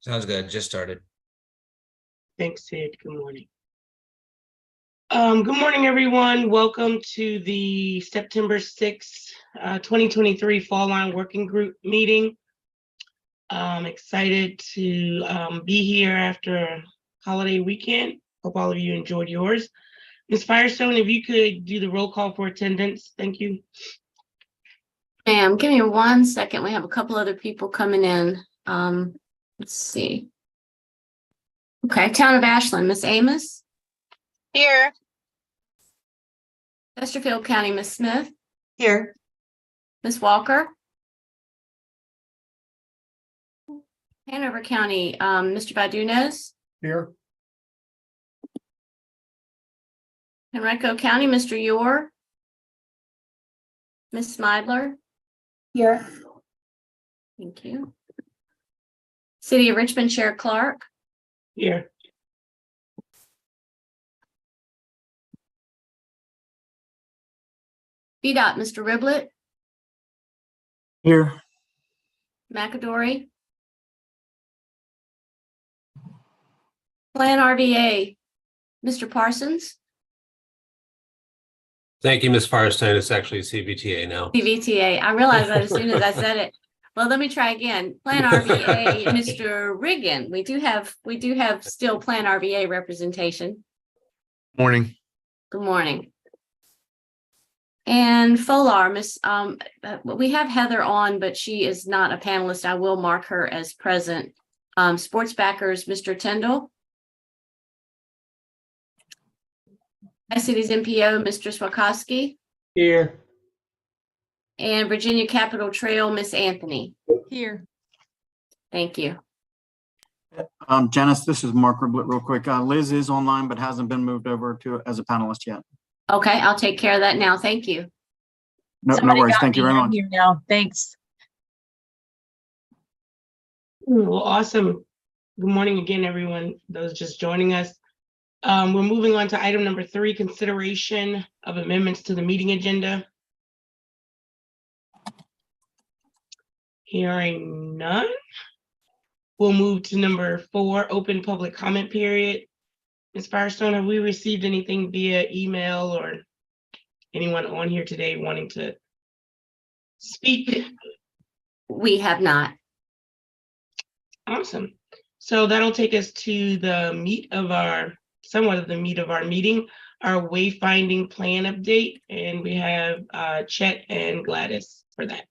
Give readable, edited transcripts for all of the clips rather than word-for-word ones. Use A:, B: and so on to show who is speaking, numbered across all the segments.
A: Sounds good. Just started.
B: Thanks, Sid. Good morning. Good morning, everyone. Welcome to the September 6th, 2023 Fall Line Working Group meeting. I'm excited to be here after a holiday weekend. Hope all of you enjoyed yours. Ms. Firestone, if you could do the roll call for attendance, thank you.
C: Ma'am, give me 1 second. We have a couple other people coming in. Let's see. Okay, Town of Ashland, Miss Amos.
D: Here.
C: Chesterfield County, Miss Smith.
D: Here.
C: Miss Walker. Hanover County, Mr. Badunas.
E: Here.
C: Henrico County, Mr. Yor. Miss Smidler.
D: Here.
C: Thank you. City of Richmond, Chair Clark.
B: Here.
C: VDOT, Mr. Riblet.
E: Here.
C: McAdory. Plan RVA, Mr. Parsons.
F: Thank you, Ms. Firestone. It's actually CVTA now.
C: CVTA. I realized that as soon as I said it. Well, let me try again. Plan RVA, Mr. Riggin. We do have still Plan RVA representation.
E: Morning.
C: Good morning. And FOLAR, we have Heather on, but she is not a panelist. I will mark her as present. Sports backers, Mr. Tyndall. Cities MPO, Mr. Swakowski.
B: Here.
C: And Virginia Capitol Trail, Miss Anthony.
D: Here.
C: Thank you.
E: Janice, this is Mark Riblet real quick. Liz is online, but hasn't been moved over to as a panelist yet.
C: Okay, I'll take care of that now. Thank you.
E: No worries. Thank you very much.
D: Here now. Thanks.
B: Well, awesome. Good morning again, everyone. Those just joining us. We're moving on to item number 3, consideration of amendments to the meeting agenda. Hearing none. We'll move to number 4, open public comment period. Ms. Firestone, have we received anything via email or anyone on here today wanting to speak?
C: We have not.
B: Awesome. So that'll take us to the somewhat of the meat of our meeting, our wayfinding plan update, and we have Chet and Gladys for that.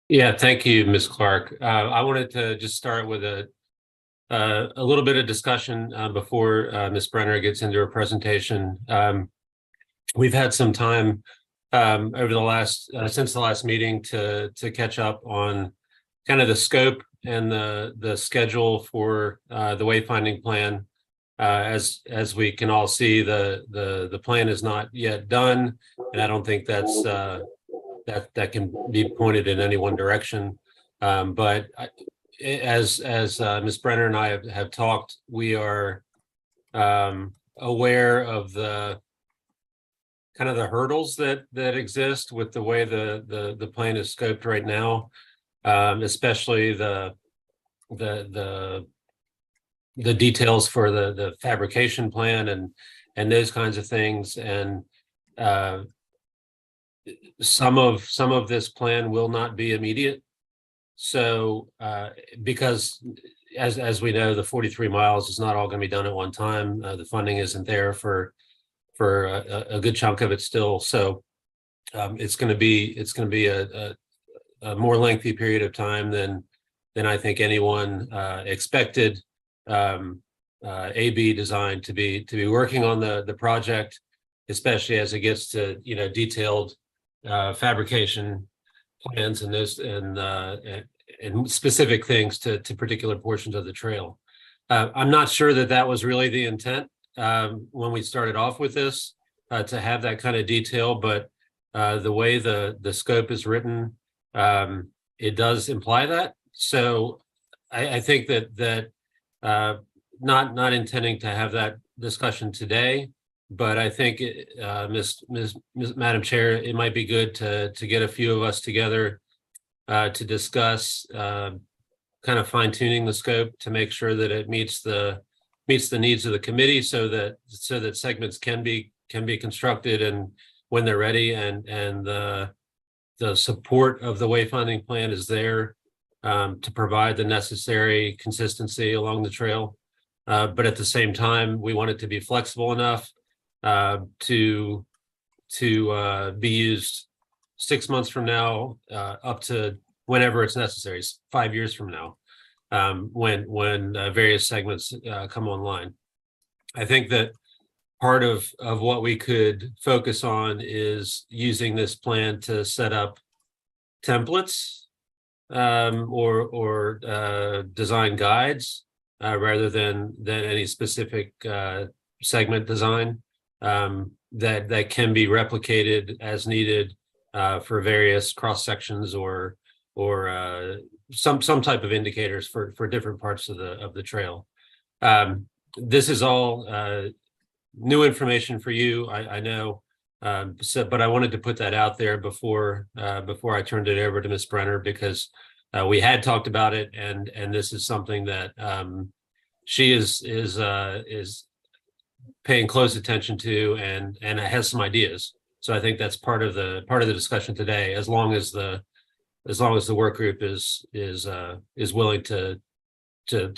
F: Yeah, thank you, Ms. Clark. I wanted to just start with a little bit of discussion before Ms. Brenner gets into her presentation. We've had some time over the last since the last meeting to catch up on kind of the scope and the schedule for the wayfinding plan. As we can all see, the plan is not yet done, and I don't think that's that can be pointed in any one direction. But as Ms. Brenner and I have talked, we are aware of the kind of the hurdles that exist with the way the plan is scoped right now, especially the details for the fabrication plan and those kinds of things. And some of this plan will not be immediate. So because as we know, the 43 miles is not all going to be done at one time. The funding isn't there for a good chunk of it still. So it's going to be a more lengthy period of time than I think anyone expected AB Design to be working on the project, especially as it gets to detailed fabrication plans and those and specific things to particular portions of the trail. I'm not sure that was really the intent when we started off with this, to have that kind of detail, but the way the scope is written, it does imply that. So I think that not intending to have that discussion today, but I think Madam Chair, it might be good to get a few of us together to discuss kind kind of fine tuning the scope to make sure that it meets the needs of the committee so that segments can be constructed and when they're ready and the support of the wayfinding plan is there to provide the necessary consistency along the trail. But at the same time, we want it to be flexible enough to be used 6 months from now up to whenever it's necessary, 5 years from now, when various segments come online. I think that part of what we could focus on is using this plan to set up templates or design guides rather than any specific segment design that can be replicated as needed for various cross sections or some type of indicators for different parts of the trail. This is all new information for you, I know, but I wanted to put that out there before I turned it over to Ms. Brenner because we had talked about it, and this is something that she is paying close attention to and has some ideas. So I think that's part of the discussion today. As long as the work group is willing to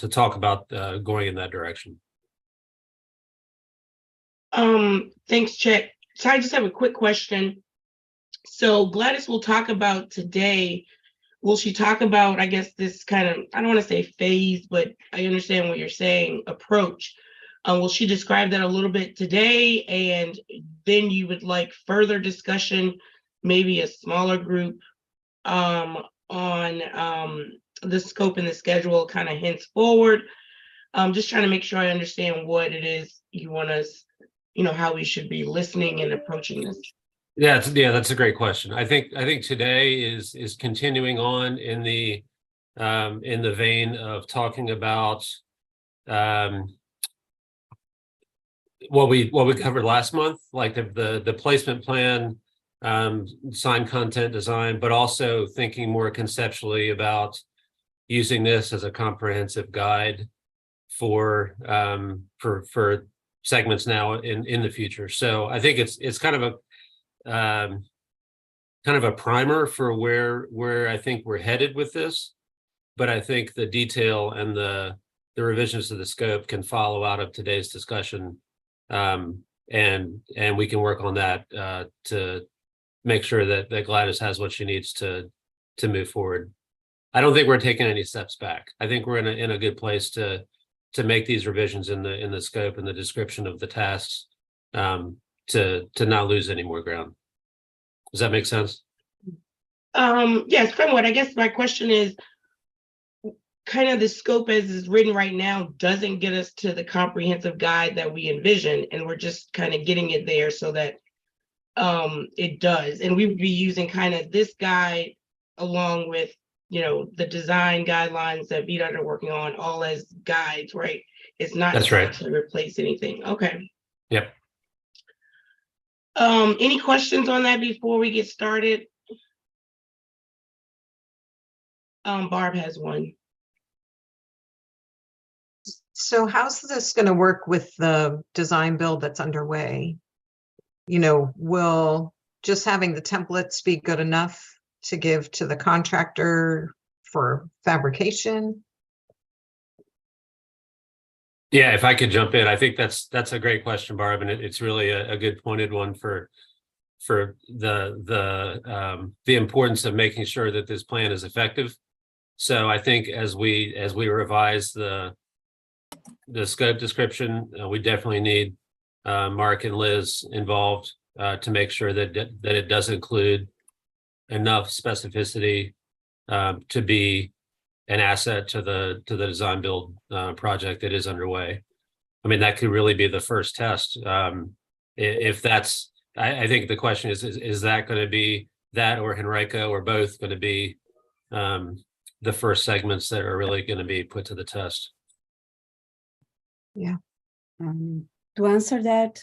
F: talk about going in that direction.
B: Thanks, Chet. So I just have a quick question. So Gladys will talk about today. Will she talk about, I guess, this kind of, I don't want to say phase, but I understand what you're saying, approach. Will she describe that a little bit today? And then you would like further discussion, maybe a smaller group on the scope and the schedule kind of henceforward. Just trying to make sure I understand what it is you want us, how we should be listening and approaching this.
F: Yeah, that's a great question. I think today is continuing on in the vein of talking about what we covered last month, like the placement plan, sign content design, but also thinking more conceptually about using this as a comprehensive guide for segments now in the future. So I think it's kind of a primer for where I think we're headed with this, but I think the detail and the revisions to the scope can follow out of today's discussion, and we can work on that to make sure that Gladys has what she needs to move forward. I don't think we're taking any steps back. I think we're in a good place to make these revisions in the scope and the description of the tasks to not lose any more ground. Does that make sense?
B: Yes, somewhat. I guess my question is kind of the scope as is written right now doesn't get us to the comprehensive guide that we envision, and we're just kind of getting it there so that it does. And we would be using kind of this guide along with the design guidelines that VDOT are working on, all as guides, right? It's not
F: That's right.
B: to replace anything. Okay.
F: Yep.
B: Any questions on that before we get started? Barb has one.
D: So how's this going to work with the design build that's underway? Will just having the templates be good enough to give to the contractor for fabrication?
F: Yeah, if I could jump in, I think that's a great question, Barb, and it's really a good pointed one for the importance of making sure that this plan is effective. So I think as we revise the scope description, we definitely need Mark and Liz involved to make sure that it does include enough specificity to be an asset to the design build project that is underway. I mean, that could really be the first test. If that's, I think the question is that going to be that or Henrico or both going to be the first segments that are really going to be put to the test?
A: To answer that,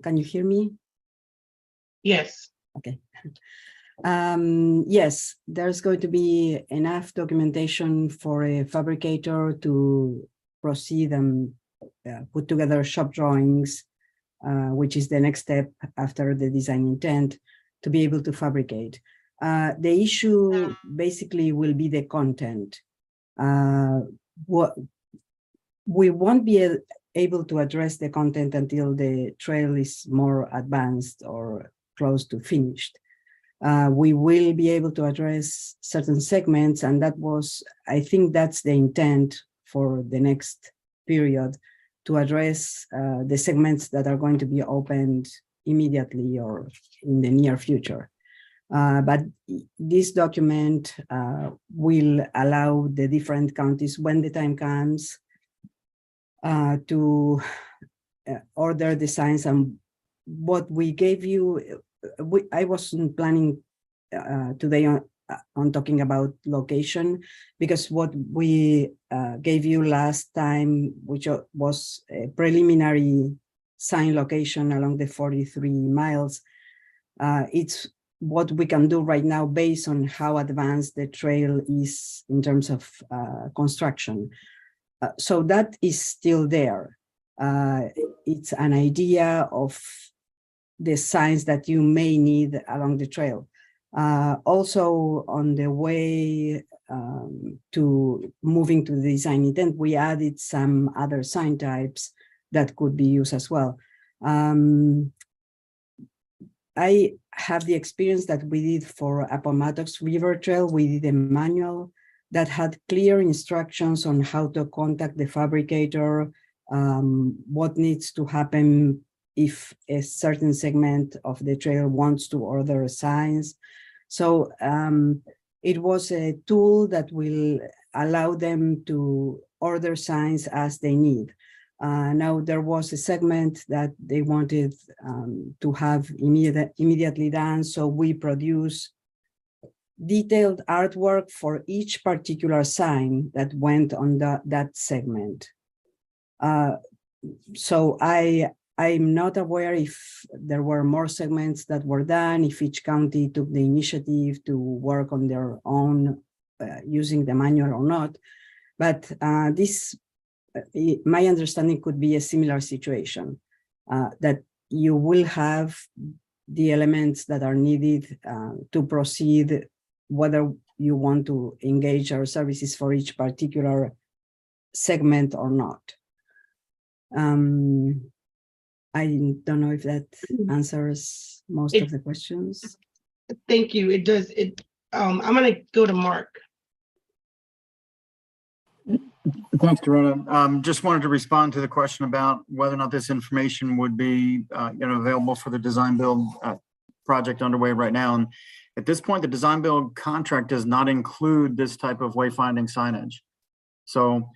A: can you hear me?
B: Yes.
A: Okay. Yes, there's going to be enough documentation for a fabricator to proceed and put together shop drawings, which is the next step after the design intent, to be able to fabricate. The issue basically will be the content. What we won't be able to address the content until the trail is more advanced or close to finished. We will be able to address certain segments, and I think that's the intent for the next period, to address the segments that are going to be opened immediately or in the near future. But this document will allow the different counties, when the time comes, to order the signs. And what we gave you, I wasn't planning today on talking about location, because what we gave you last time, which was a preliminary sign location along the 43 miles, it's what we can do right now based on how advanced the trail is in terms of construction. So that is still there. It's an idea of the signs that you may need along the trail. Also, on the way to moving to the design intent, we added some other sign types that could be used as well. I have the experience that we did for Appomattox River Trail. We did a manual that had clear instructions on how to contact the fabricator, what needs to happen if a certain segment of the trail wants to order signs. So it was a tool that will allow them to order signs as they need. Now there was a segment that they wanted to have immediately done, so we produce detailed artwork for each particular sign that went on that segment. So I'm not aware if there were more segments that were done, if each county took the initiative to work on their own using the manual or not. But my understanding could be a similar situation, that you will have the elements that are needed to proceed, whether you want to engage our services for each particular segment or not. I don't know if that answers most of the questions.
B: Thank you. It does. I'm going to go to Mark.
E: Thanks, Dorota. Just wanted to respond to the question about whether or not this information would be available for the design build project underway right now. And at this point, the design build contract does not include this type of wayfinding signage. So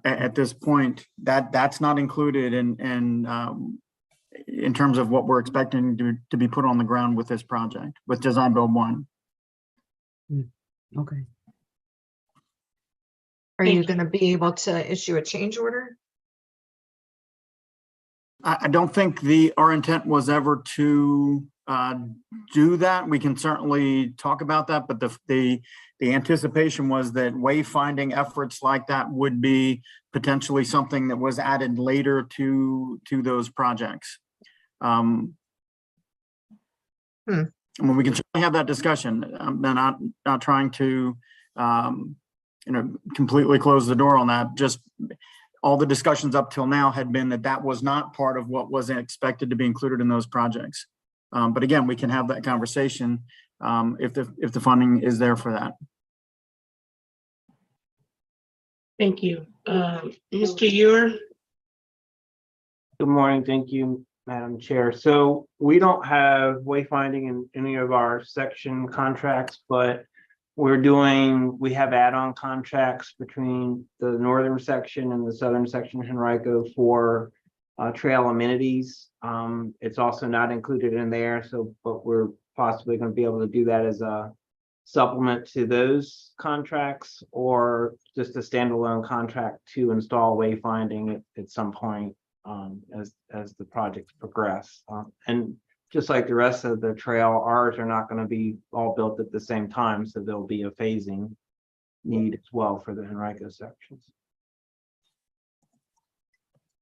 E: at this point, that's not included in terms of what we're expecting to be put on the ground with this project, with design build 1.
A: Okay.
D: Are you going to be able to issue a change order?
E: I don't think our intent was ever to do that. We can certainly talk about that, but the anticipation was that wayfinding efforts like that would be potentially something that was added later to those projects. I mean, we can certainly have that discussion. I'm not trying to completely close the door on that. Just all the discussions up till now had been that was not part of what was expected to be included in those projects. But again, we can have that conversation if the funding is there for that.
B: Thank you. Mr. Ewer?
G: Good morning. Thank you, Madam Chair. So we don't have wayfinding in any of our section contracts, but we have add-on contracts between the northern section and the southern section of Henrico for trail amenities. It's also not included in there, but we're possibly going to be able to do that as a supplement to those contracts, or just a standalone contract to install wayfinding at some point as the projects progress. And just like the rest of the trail, ours are not gonna be all built at the same time, so there'll be a phasing need as well for the Henrico sections.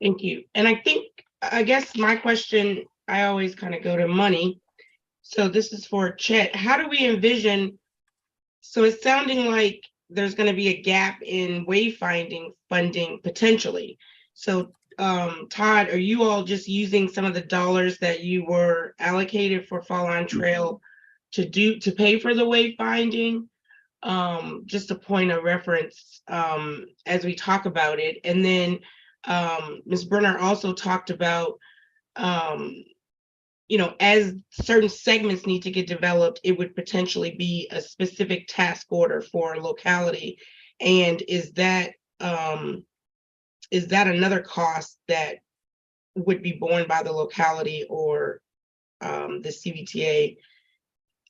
B: Thank you. And I guess my question, I always kind of go to money. So this is for Chet. How do we envision? So it's sounding like there's going to be a gap in wayfinding funding potentially. So Todd, are you all just using some of the dollars that you were allocated for Fall On Trail to pay for the wayfinding? Just a point of reference as we talk about it. And then Ms. Brenner also talked about, as certain segments need to get developed, it would potentially be a specific task order for a locality. And is that another cost that would be borne by the locality or the CVTA?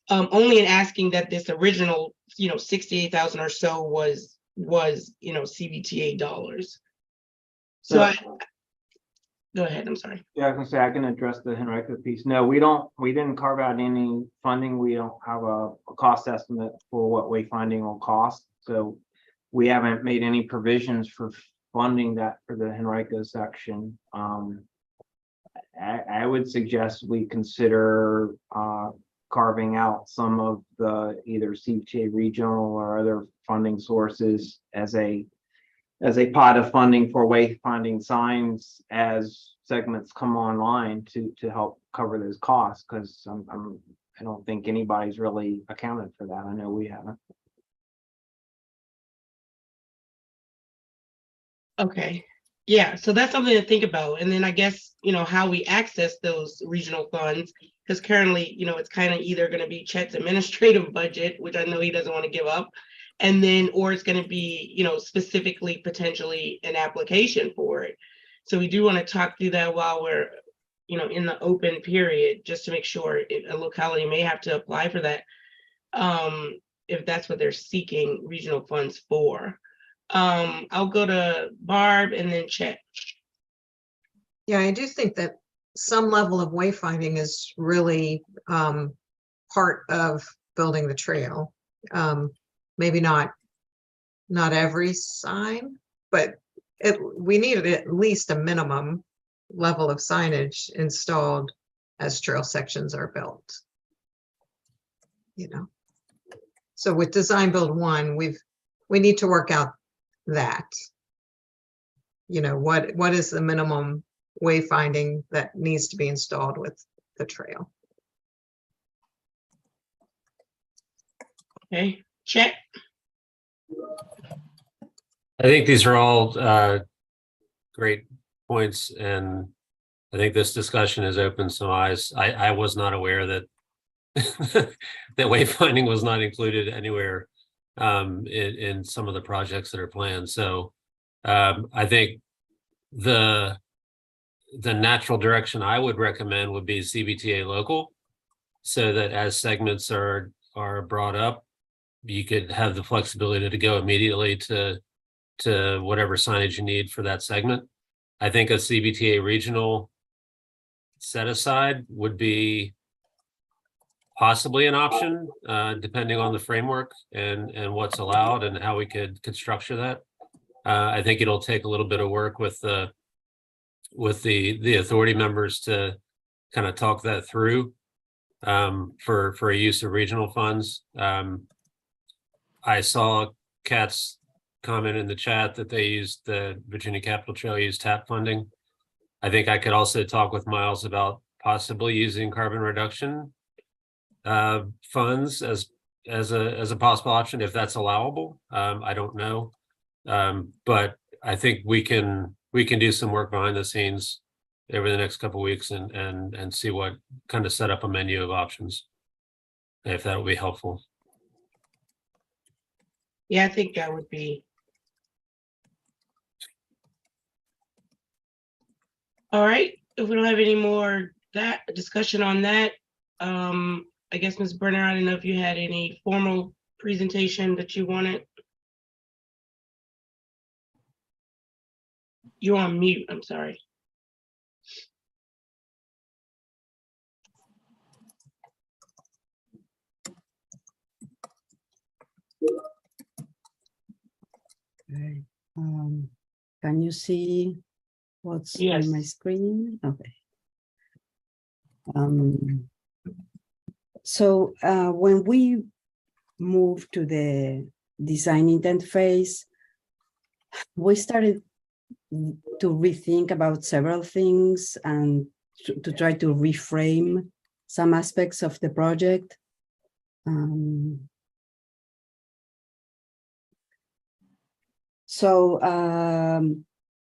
B: Only in asking that this original, 68,000 or so was CVTA dollars. So go ahead, I'm sorry.
G: Yeah, I was gonna say, I can address the Henrico piece. No, we didn't carve out any funding. We don't have a cost estimate for what wayfinding will cost. So we haven't made any provisions for funding that for the Henrico section. I would suggest we consider carving out some of the either CVTA regional or other funding sources as a pot of funding for wayfinding signs as segments come online to help cover those costs, because I don't think anybody's really accounted for that. I know we haven't.
B: Okay, yeah, so that's something to think about. And then I guess, how we access those regional funds, because currently, it's kind of either going to be Chet's administrative budget, which I know he doesn't want to give up, and then, or it's going to be, specifically potentially an application for it. So we do want to talk through that while we're, in the open period, just to make sure a locality may have to apply for that, if that's what they're seeking regional funds for. I'll go to Barb and then Chet.
D: Yeah, I do think that some level of wayfinding is really part of building the trail. Maybe not every sign, but we need at least a minimum level of signage installed as trail sections are built. So with Design Build 1, we need to work out that. What is the minimum wayfinding that needs to be installed with the trail?
B: Okay, Chet.
F: I think these are all great points, and I think this discussion has opened some eyes. I was not aware that that wayfinding was not included anywhere in some of the projects that are planned. So I think the natural direction I would recommend would be CVTA local, so that as segments are brought up, you could have the flexibility to go immediately to whatever signage you need for that segment. I think a CVTA regional set aside would be possibly an option, depending on the framework and what's allowed and how we could structure that. I think it'll take a little bit of work with the authority members to kind of talk that through for a use of regional funds. I saw Kat's comment in the chat that they used the Virginia Capital Trail used TAP funding. I think I could also talk with Miles about possibly using carbon reduction funds as a possible option if that's allowable. I don't know, but I think we can do some work behind the scenes over the next couple of weeks and see what kind of set up a menu of options, if that would be helpful.
B: Yeah, I think that would be. All right, if we don't have any more discussion on that, I guess Ms. Brenner, I don't know if you had any formal presentation that you wanted. You're on mute, I'm sorry.
A: Okay. Can you see what's on my
B: Yes.
A: screen? Okay. So when we moved to the design intent phase, we started to rethink about several things and to try to reframe some aspects of the project. So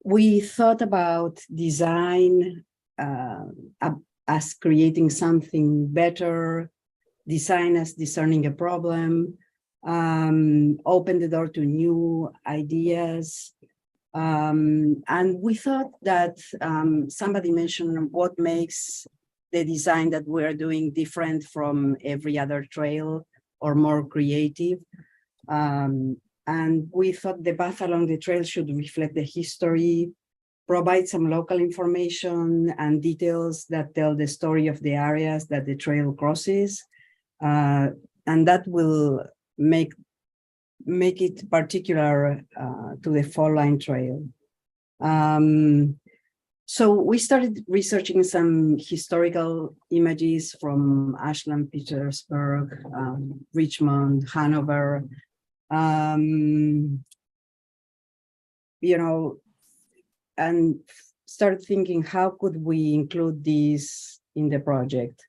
A: we thought about design as creating something better, design as discerning a problem, open the door to new ideas. And we thought that somebody mentioned what makes the design that we're doing different from every other trail or more creative. And we thought the path along the trail should reflect the history, provide some local information and details that tell the story of the areas that the trail crosses. And that will make it particular to the Fall Line Trail. So we started researching some historical images from Ashland, Petersburg, Richmond, Hanover, you know, and started thinking, how could we include these in the project?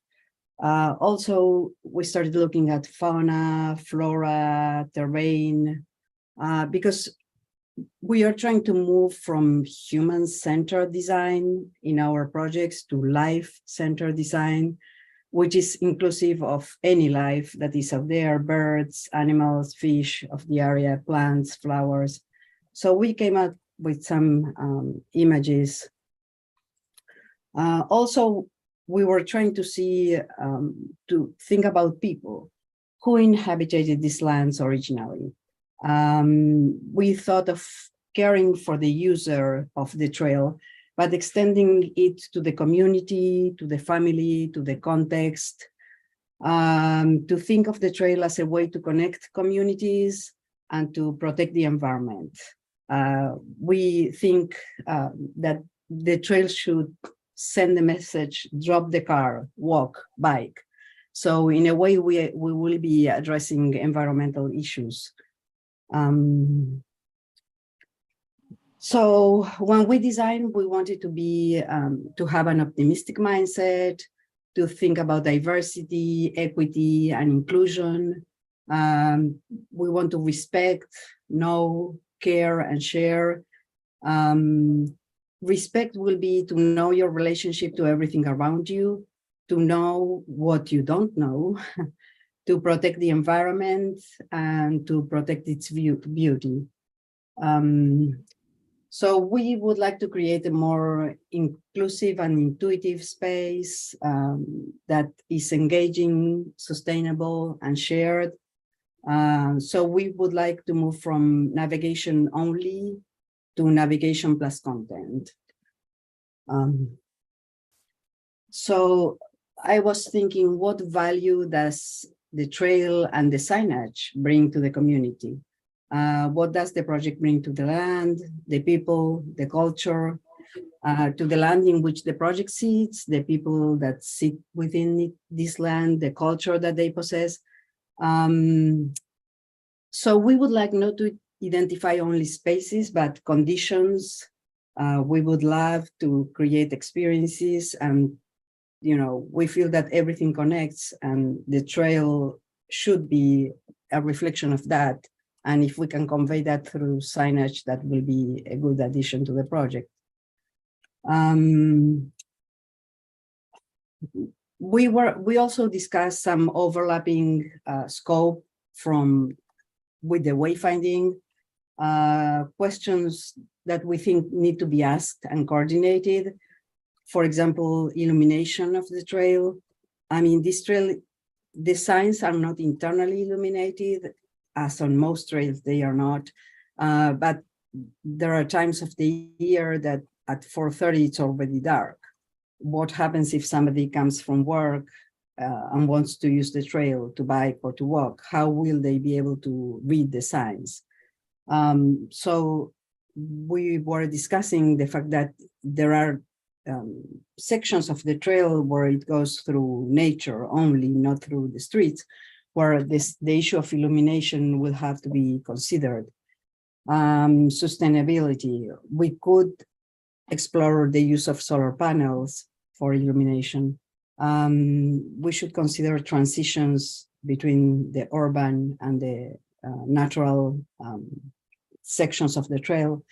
A: Also, we started looking at fauna, flora, terrain, because we are trying to move from human-centered design in our projects to life-centered design, which is inclusive of any life that is out there, birds, animals, fish of the area, plants, flowers. So we came up with some images. Also, we were trying to see, to think about people who inhabited these lands originally. We thought of caring for the user of the trail, but extending it to the community, to the family, to the context, to think of the trail as a way to connect communities and to protect the environment. We think that the trail should send the message, drop the car, walk, bike. So in a way, we will be addressing environmental issues. So when we designed, we wanted to be, to have an optimistic mindset, to think about diversity, equity, and inclusion. We want to respect, know, care, and share. Respect will be to know your relationship to everything around you, to know what you don't know, to protect the environment, and to protect its beauty. So we would like to create a more inclusive and intuitive space that is engaging, sustainable, and shared. So we would like to move from navigation only to navigation plus content. So I was thinking, what value does the trail and the signage bring to the community? What does the project bring to the land, the people, the culture, to the land in which the project sits, the people that sit within this land, the culture that they possess? So we would like not to identify only spaces, but conditions. We would love to create experiences, and we feel that everything connects, and the trail should be a reflection of that. And if we can convey that through signage, that will be a good addition to the project. We also discussed some overlapping scope with the wayfinding, questions that we think need to be asked and coordinated. For example, illumination of the trail. I mean, this trail, the signs are not internally illuminated, as on most trails they are not. But there are times of the year that at 4:30 it's already dark. What happens if somebody comes from work and wants to use the trail to bike or to walk? How will they be able to read the signs? So we were discussing the fact that there are sections of the trail where it goes through nature only, not through the streets, where the issue of illumination will have to be considered. Sustainability, we could explore the use of solar panels for illumination. We should consider transitions between the urban and the natural sections of the trail,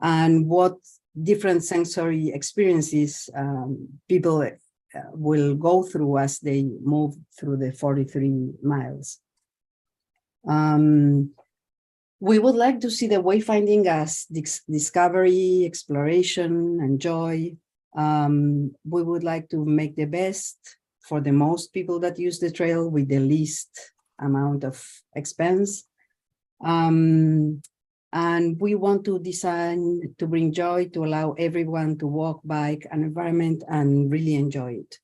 A: and what different sensory experiences people will go through as they move through the 43 miles. We would like to see the wayfinding as discovery, exploration, and joy. We would like to make the best for the most people that use the trail with the least amount of expense. And we want to design to bring joy, to allow everyone to walk, bike, an environment and really enjoy it.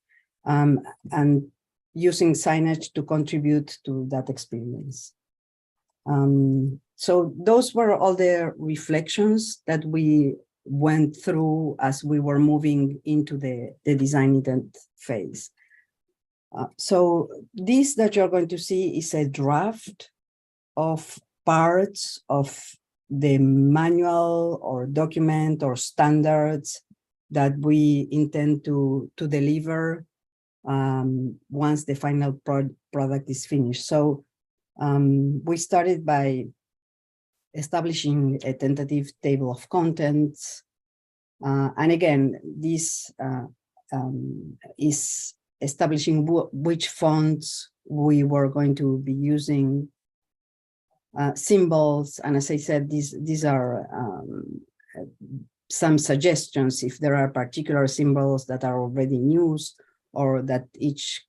A: And using signage to contribute to that experience. So those were all the reflections that we went through as we were moving into the design intent phase. So this that you're going to see is a draft of parts of the manual or document or standards that we intend to deliver once the final product is finished. So we started by establishing a tentative table of contents. And again, this is establishing which fonts we were going to be using, symbols. And as I said, these are some suggestions if there are particular symbols that are already in use or that each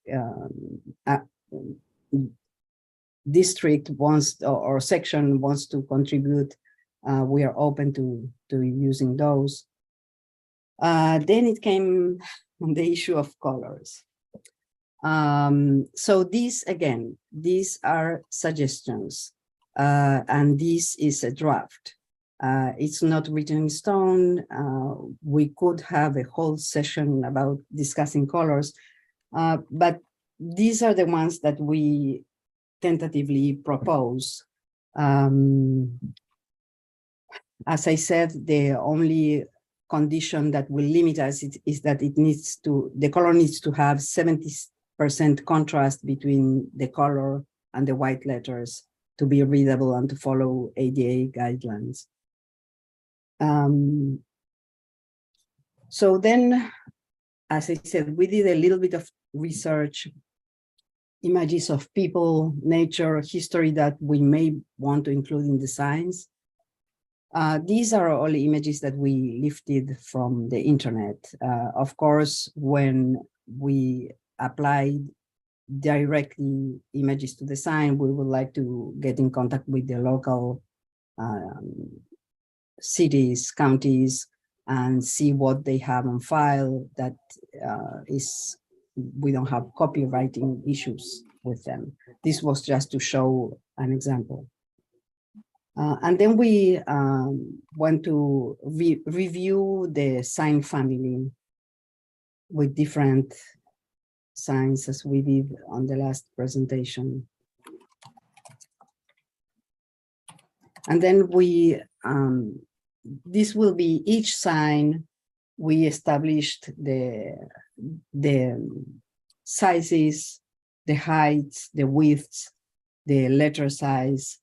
A: district wants or section wants to contribute, we are open to using those. Then it came on the issue of colors. So these are suggestions, and this is a draft. It's not written in stone. We could have a whole session about discussing colors, but these are the ones that we tentatively propose. As I said, the only condition that will limit us is that the color needs to have 70% contrast between the color and the white letters to be readable and to follow ADA guidelines. So then, as I said, we did a little bit of research, images of people, nature, history that we may want to include in the signs. These are all images that we lifted from the internet. Of course, when we applied directly images to the sign, we would like to get in contact with the local cities, counties, and see what they have on file that we don't have copywriting issues with them. This was just to show an example. And then we want to review the sign family with different signs as we did on the last presentation. And then we, this will be each sign. We established the sizes, the heights, the widths, the letter size.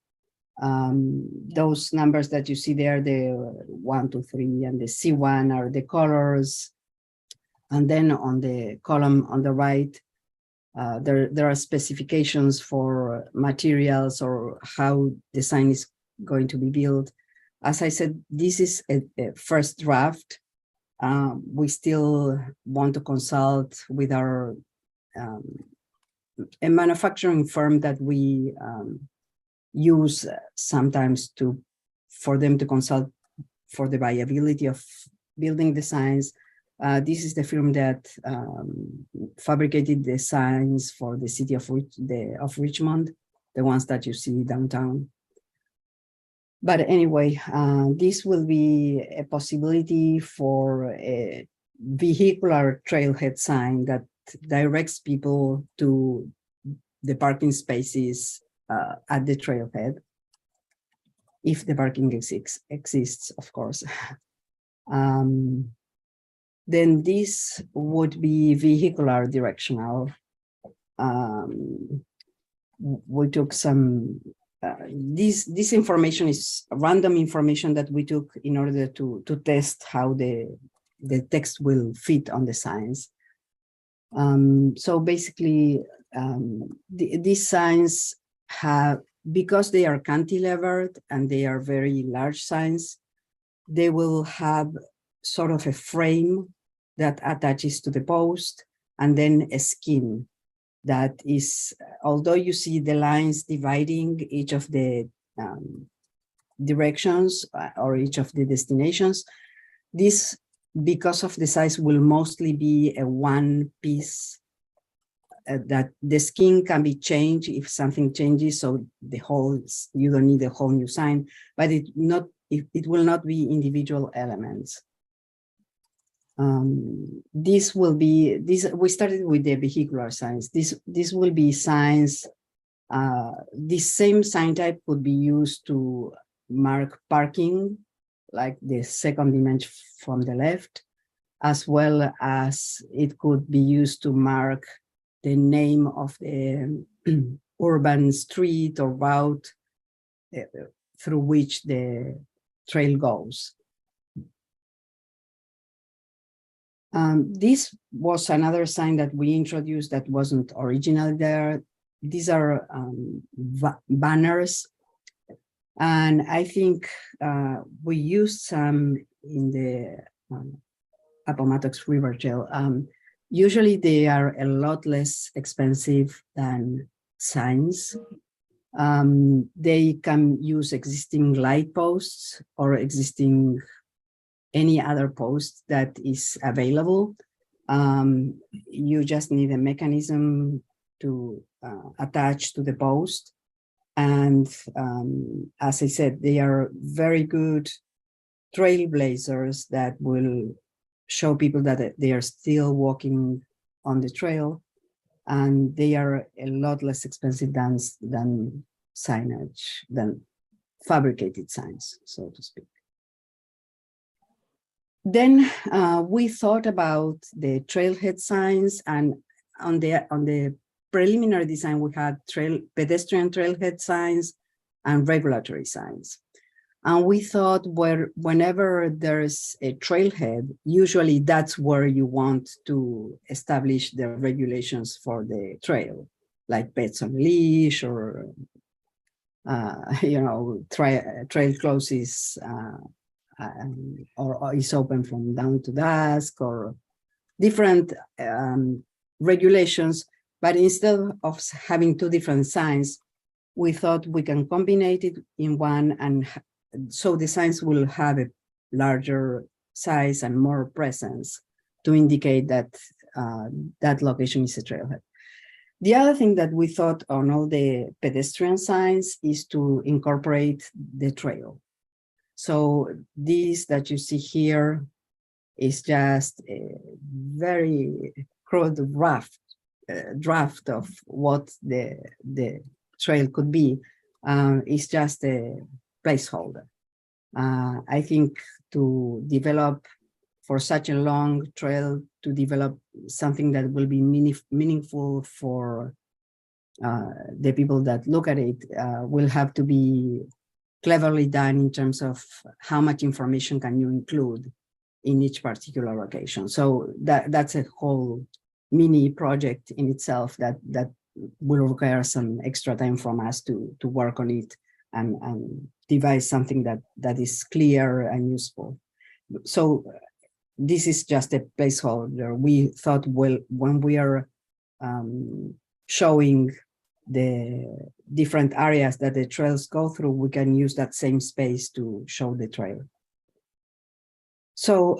A: Those numbers that you see there, the 1, 2, 3, and the C1 are the colors. And then on the column on the right, there are specifications for materials or how the sign is going to be built. As I said, this is a first draft. We still want to consult with our a manufacturing firm that we use sometimes for them to consult for the viability of building the signs. This is the firm that fabricated the signs for the city of Richmond, the ones that you see downtown. But anyway, this will be a possibility for a vehicular trailhead sign that directs people to the parking spaces at the trailhead, if the parking exists, of course. Then this would be vehicular directional. We took some, this information is random information that we took in order to test how the text will fit on the signs. So basically, these signs have, because they are cantilevered and they are very large signs, they will have sort of a frame that attaches to the post, and then a skin that is, although you see the lines dividing each of the directions or each of the destinations, this, because of the size, will mostly be a one piece that the skin can be changed if something changes, so the whole, you don't need a whole new sign, but it will not be individual elements. This will be, we started with the vehicular signs. This will be signs, this same sign type could be used to mark parking, like the second image from the left, as well as it could be used to mark the name of the urban street or route through which the trail goes. This was another sign that we introduced that wasn't originally there. These are banners. And I think we used some in the Appomattox River Trail. Usually they are a lot less expensive than signs. They can use existing light posts or existing any other post that is available. You just need a mechanism to attach to the post. And as I said, they are very good trailblazers that will show people that they are still walking on the trail, and they are a lot less expensive than signage, than fabricated signs, so to speak. Then we thought about the trailhead signs, and on the preliminary design, we had pedestrian trailhead signs and regulatory signs. And we thought whenever there's a trailhead, usually that's where you want to establish the regulations for the trail, like pets on leash, or trail closes or is open from dawn to dusk, or different regulations. But instead of having two different signs, we thought we can combine it in one, and so the signs will have a larger size and more presence to indicate that that location is a trailhead. The other thing that we thought on all the pedestrian signs is to incorporate the trail. So this that you see here is just a very crude draft of what the trail could be. It's just a placeholder. I think to develop for such a long trail, to develop something that will be meaningful for the people that look at it, will have to be cleverly done in terms of how much information can you include in each particular location. So that's a whole mini project in itself that will require some extra time from us to work on it and devise something that is clear and useful. So this is just a placeholder. We thought, well, when we are showing the different areas that the trails go through, we can use that same space to show the trail. So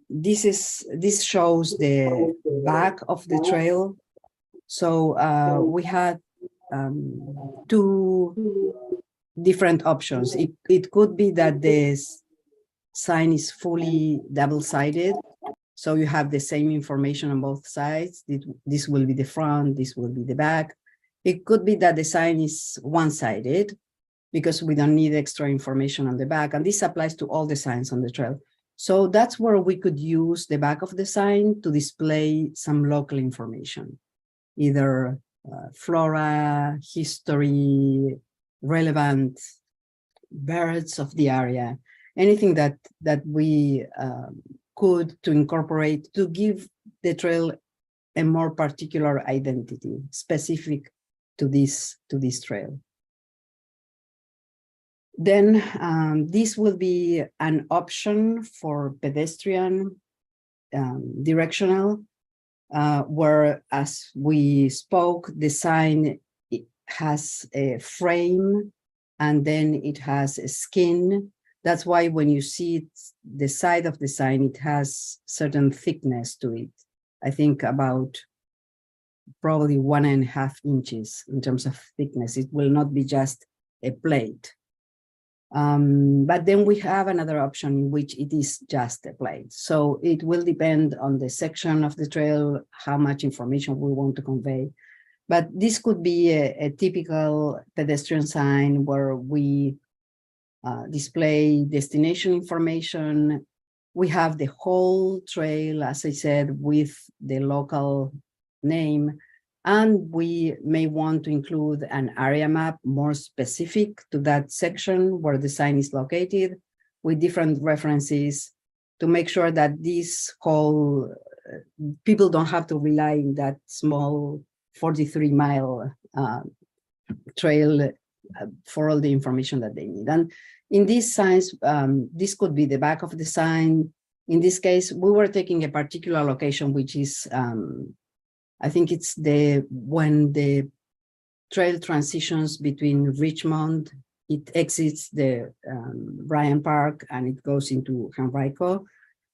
A: this shows the back of the trail. So we had two different options. It could be that this sign is fully double-sided. So you have the same information on both sides. This will be the front, this will be the back. It could be that the sign is one-sided because we don't need extra information on the back. And this applies to all the signs on the trail. So that's where we could use the back of the sign to display some local information, either flora, history, relevant birds of the area, anything that we could to incorporate to give the trail a more particular identity specific to this trail. Then this will be an option for pedestrian directional, where, as we spoke, the sign has a frame and then it has a skin. That's why when you see it, the side of the sign, it has certain thickness to it. I think about probably 1.5 inches in terms of thickness. It will not be just a plate. But then we have another option in which it is just a plate. So it will depend on the section of the trail, how much information we want to convey. But this could be a typical pedestrian sign where we display destination information. We have the whole trail, as I said, with the local name. And we may want to include an area map more specific to that section where the sign is located with different references to make sure that this whole, people don't have to rely on that small 43-mile trail for all the information that they need. And in these signs, this could be the back of the sign. In this case, we were taking a particular location, which is, I think it's when the trail transitions between Richmond, it exits the Bryan Park and it goes into Henrico.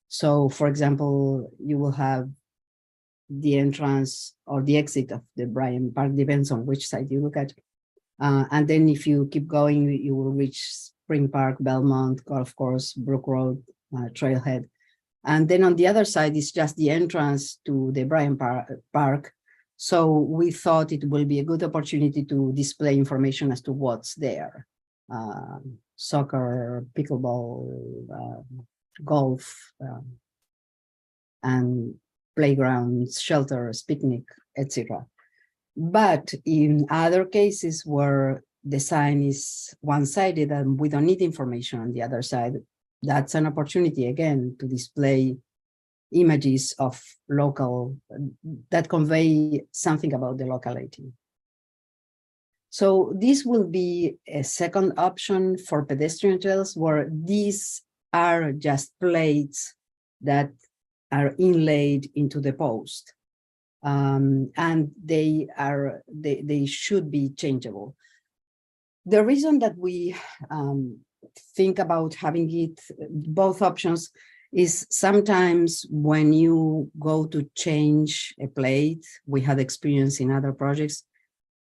A: So, for example, you will have the entrance or the exit of the Bryan Park, depends on which side you look at. And then if you keep going, you will reach Spring Park, Belmont, Golf Course, Brook Road, Trailhead. And then on the other side is just the entrance to the Bryan Park. So we thought it will be a good opportunity to display information as to what's there. Soccer, pickleball, golf, and playgrounds, shelters, picnic, etc. But in other cases where the sign is one-sided and we don't need information on the other side, that's an opportunity again to display images of local that convey something about the locality. So this will be a second option for pedestrian trails where these are just plates that are inlaid into the post. And they should be changeable. The reason that we think about having it, both options, is sometimes when you go to change a plate, we had experience in other projects,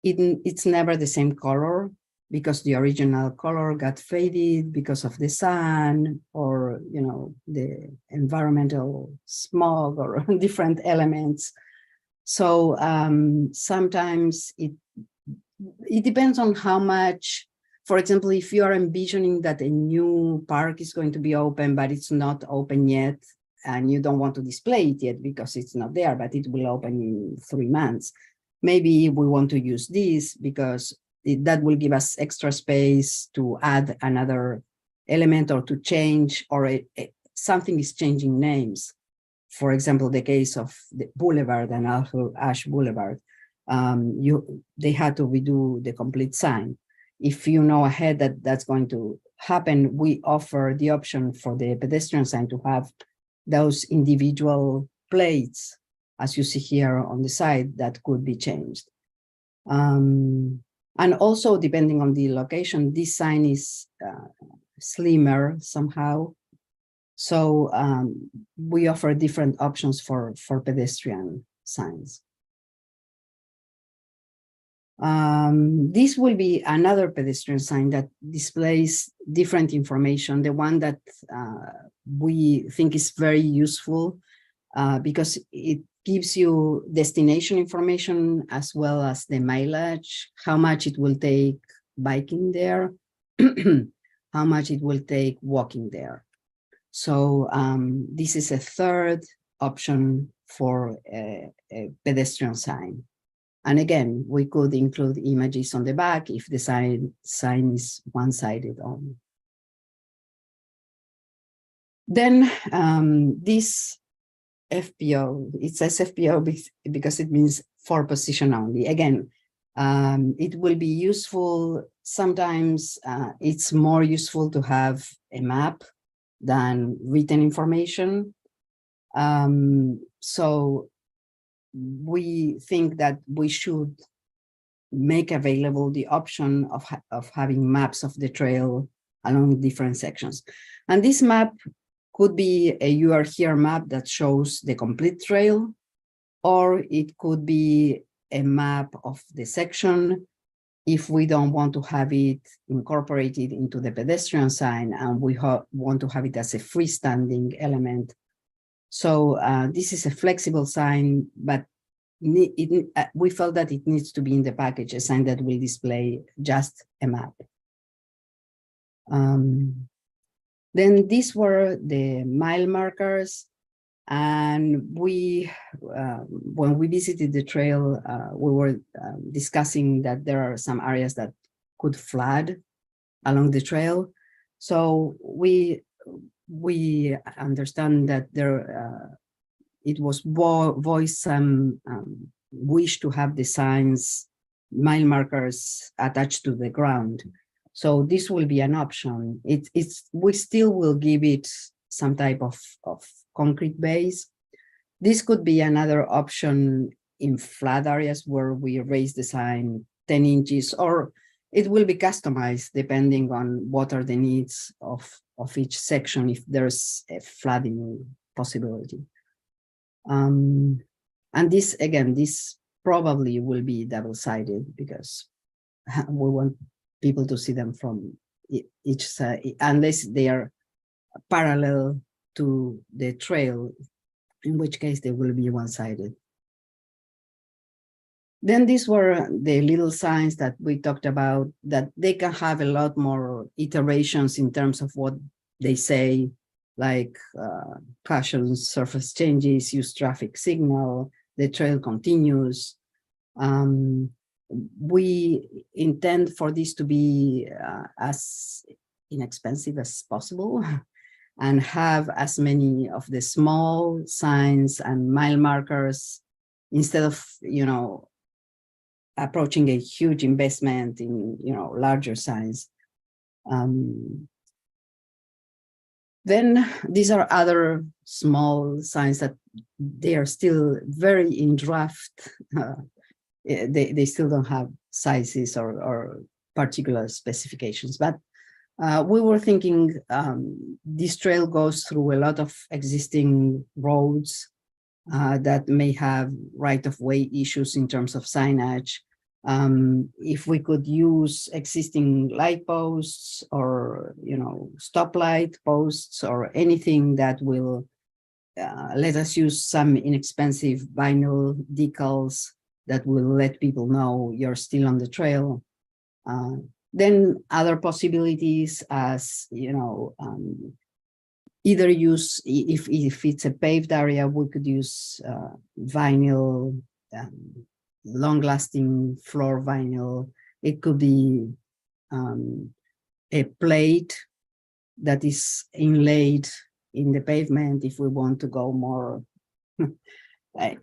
A: it's never the same color because the original color got faded because of the sun or, you know, the environmental smog or different elements. So sometimes it depends on how much. For example, if you are envisioning that a new park is going to be open, but it's not open yet, and you don't want to display it yet because it's not there, but it will open in 3 months, maybe we want to use this because that will give us extra space to add another element or to change, or something is changing names. For example, the case of the Boulevard and Arthur Ashe Boulevard, they had to redo the complete sign. If you know ahead that that's going to happen, we offer the option for the pedestrian sign to have those individual plates, as you see here on the side, that could be changed. And also, depending on the location, this sign is slimmer somehow. So we offer different options for pedestrian signs. This will be another pedestrian sign that displays different information. The one that we think is very useful because it gives you destination information as well as the mileage, how much it will take biking there, how much it will take walking there. So this is a third option for a pedestrian sign. And again, we could include images on the back if the sign is one-sided only. Then this FPO, it says FPO because it means for position only. Again, it will be useful. Sometimes it's more useful to have a map than written information. So we think that we should make available the option of having maps of the trail along different sections. And this map could be a "you are here" map that shows the complete trail, or it could be a map of the section if we don't want to have it incorporated into the pedestrian sign and we want to have it as a freestanding element. So this is a flexible sign, but we felt that it needs to be in the package, a sign that will display just a map. Then these were the mile markers. And we, when we visited the trail, we were discussing that there are some areas that could flood along the trail. So we understand that there, it was voiced some wish to have the signs, mile markers attached to the ground. So this will be an option. We still will give it some type of concrete base. This could be another option in flat areas where we raise the sign 10 inches, or it will be customized depending on what are the needs of each section if there's a flooding possibility. And this, again, this probably will be double-sided because we want people to see them from each side, unless they are parallel to the trail, in which case they will be one-sided. Then these were the little signs that we talked about, that they can have a lot more iterations in terms of what they say, like caution, surface changes, use traffic signal, the trail continues. We intend for this to be as inexpensive as possible and have as many of the small signs and mile markers instead of, approaching a huge investment in, larger signs. Then these are other small signs that they are still very in draft. They still don't have sizes or particular specifications, but we were thinking this trail goes through a lot of existing roads that may have right-of-way issues in terms of signage. If we could use existing light posts or, stoplight posts or anything that will let us use some inexpensive vinyl decals that will let people know you're still on the trail. Then other possibilities as, either use, if it's a paved area, we could use vinyl, long-lasting floor vinyl. It could be a plate that is inlaid in the pavement if we want to go more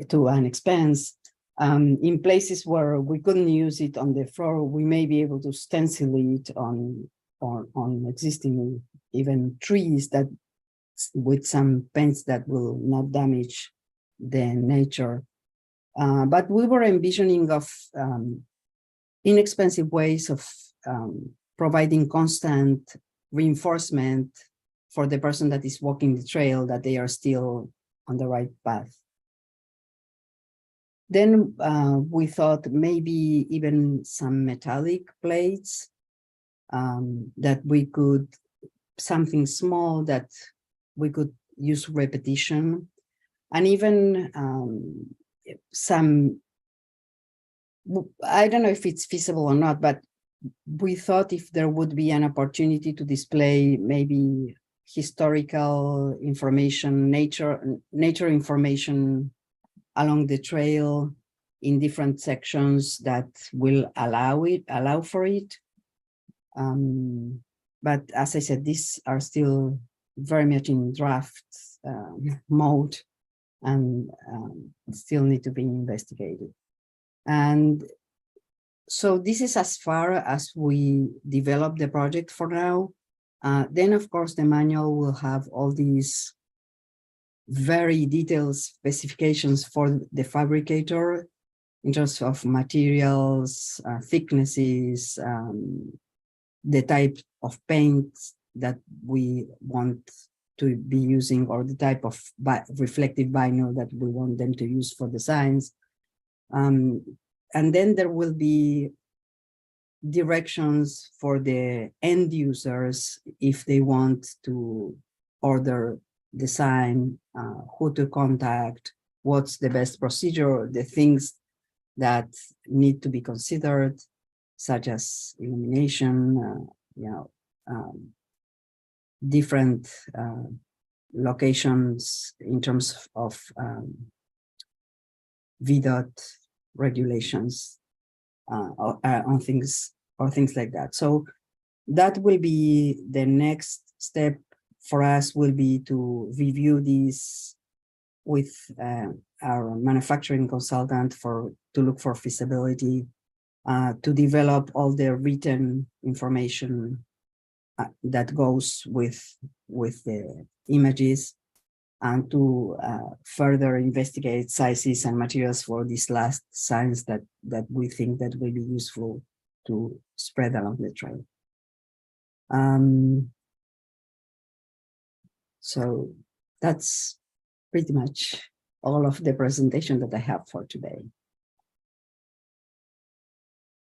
A: to an expense. In places where we couldn't use it on the floor, we may be able to stencil it on existing even trees that with some paints that will not damage the nature. But we were envisioning of inexpensive ways of providing constant reinforcement for the person that is walking the trail that they are still on the right path. Then we thought maybe even some metallic plates that we could, something small that we could use repetition, and even some, I don't know if it's feasible or not, but we thought if there would be an opportunity to display maybe historical information, nature information along the trail in different sections that will allow for it. But as I said, these are still very much in draft mode and still need to be investigated. And so this is as far as we develop the project for now. Then, of course, the manual will have all these very detailed specifications for the fabricator in terms of materials, thicknesses, the type of paints that we want to be using, or the type of reflective vinyl that we want them to use for the signs. And then there will be directions for the end users if they want to order the sign, who to contact, what's the best procedure, the things that need to be considered, such as illumination, different locations in terms of VDOT regulations on things like that. So that will be the next step for us, will be to review these with our manufacturing consultant to look for feasibility, to develop all the written information that goes with the images, and to further investigate sizes and materials for these last signs that we think that will be useful to spread along the trail. So that's pretty much all of the presentation that I have for today.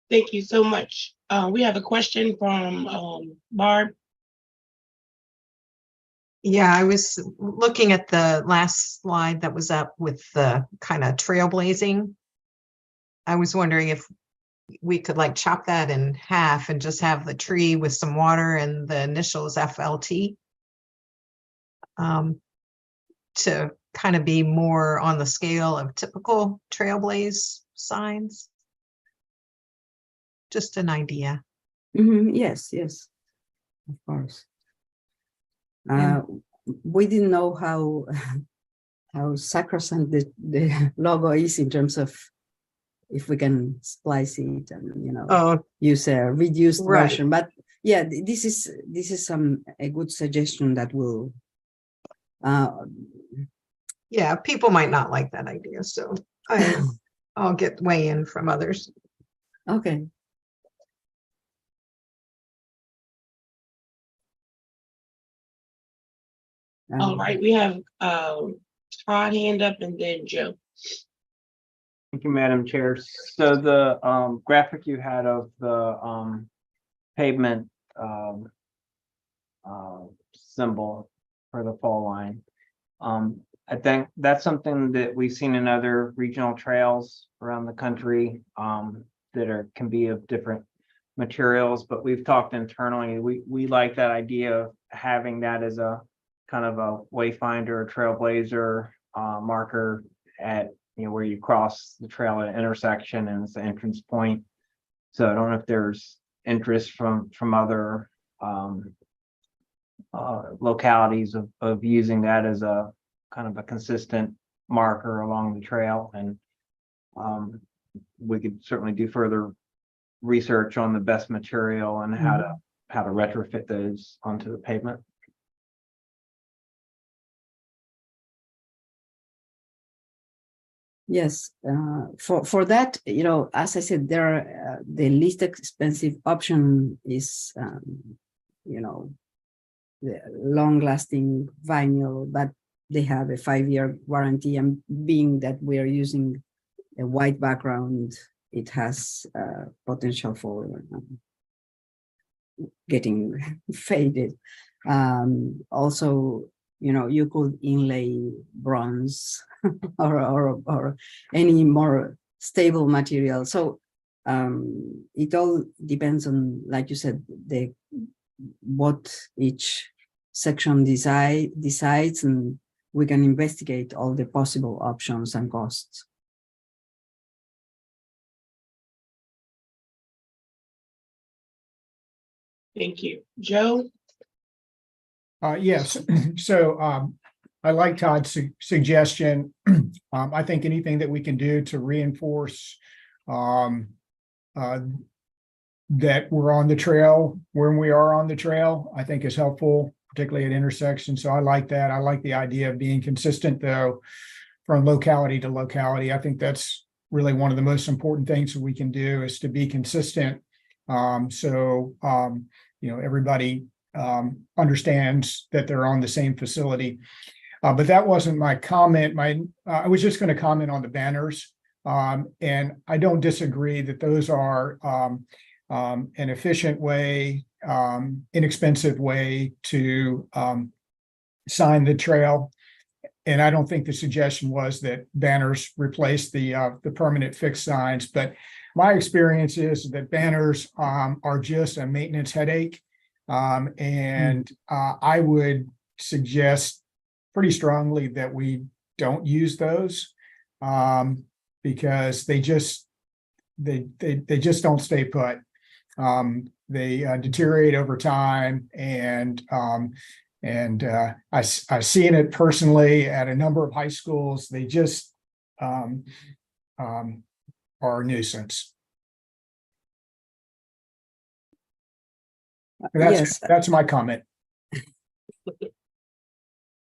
B: Thank you so much. We have a question from Barb.
D: Yeah, I was looking at the last slide that was up with the kind of trailblazing. I was wondering if we could like chop that in half and just have the tree with some water and the initials FLT, to kind of be more on the scale of typical trailblaze signs. Just an idea.
A: Yes, of course.
D: Yeah.
A: We didn't know how sacrosanct the logo is in terms of if we can splice it and use a reduced
D: Right.
A: version. But yeah, this is a good suggestion that will.
D: Yeah, people might not like that idea, so I'll get weigh in from others.
A: Okay.
B: All right, we have Todd hand up and then Joe.
G: Thank you, Madam Chair. So the graphic you had of the pavement symbol for the fall line. I think that's something that we've seen in other regional trails around the country that can be of different materials, but we've talked internally. We like that idea of having that as a kind of a wayfinder, trailblazer marker at where you cross the trail at an intersection and it's the entrance point. So I don't know if there's interest from other localities of using that as a kind of a consistent marker along the trail, and we could certainly do further research on the best material and how to retrofit those onto the pavement.
A: Yes, for that, as I said, there are, the least expensive option is, the long-lasting vinyl, but they have a 5-year warranty. And being that we are using a white background, it has potential for getting faded. Also, you could inlay bronze or any more stable material. So it all depends on, like you said, what each section decides, and we can investigate all the possible options and costs.
B: Thank you. Joe?
H: Yes, so I like Todd's suggestion. I think anything that we can do to reinforce that we're on the trail when we are on the trail, I think is helpful, particularly at intersections. So I like that. I like the idea of being consistent, though, from locality to locality. I think that's really one of the most important things that we can do, is to be consistent. Everybody understands that they're on the same facility. But that wasn't my comment. I was just going to comment on the banners. And I don't disagree that those are an efficient way, inexpensive way to sign the trail. And I don't think the suggestion was that banners replace the permanent fixed signs. But my experience is that banners are just a maintenance headache. I would suggest pretty strongly that we don't use those because they just don't stay put. They deteriorate over time, and I've seen it personally at a number of high schools. They just are a nuisance.
A: Yes.
H: That's my comment.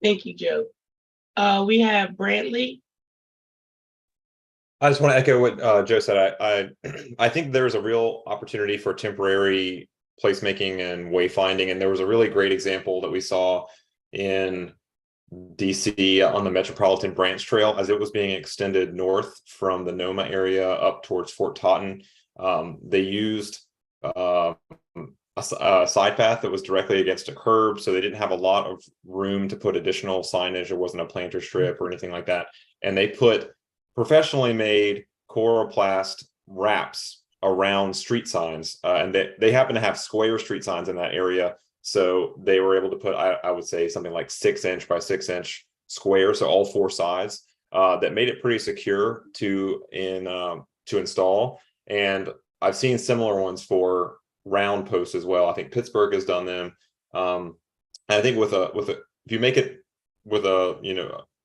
B: Thank you, Joe. We have Brantley.
I: I just want to echo what Joe said. I think there's a real opportunity for temporary placemaking and wayfinding, and there was a really great example that we saw in DC on the Metropolitan Branch Trail as it was being extended north from the Noma area up towards Fort Totten. They used a side path that was directly against a curb, so they didn't have a lot of room to put additional signage. There wasn't a planter strip or anything like that, and they put professionally made coroplast wraps around street signs, and they happen to have square street signs in that area, so they were able to put I would say something like 6-inch by 6-inch square, so all four sides, that made it pretty secure to install. And I've seen similar ones for round posts as well. I think Pittsburgh has done them. And I think if you make it with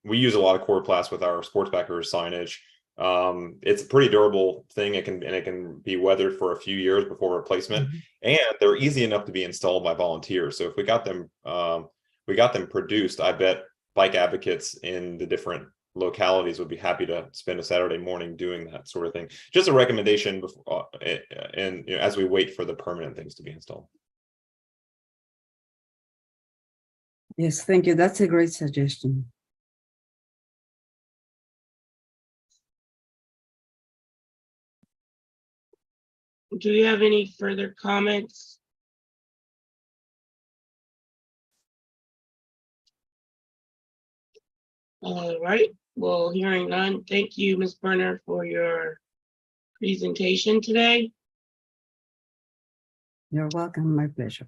I: we use a lot of coroplast with our sports backers signage. It's a pretty durable thing. It can be weathered for a few years before replacement, and they're easy enough to be installed by volunteers. So if we got them produced, I bet bike advocates in the different localities would be happy to spend a Saturday morning doing that sort of thing. Just a recommendation before, and as we wait for the permanent things to be installed.
A: Yes, thank you. That's a great suggestion.
B: Do you have any further comments? All right, well, hearing none, thank you, Ms. Berner, for your presentation today.
A: You're welcome. My pleasure.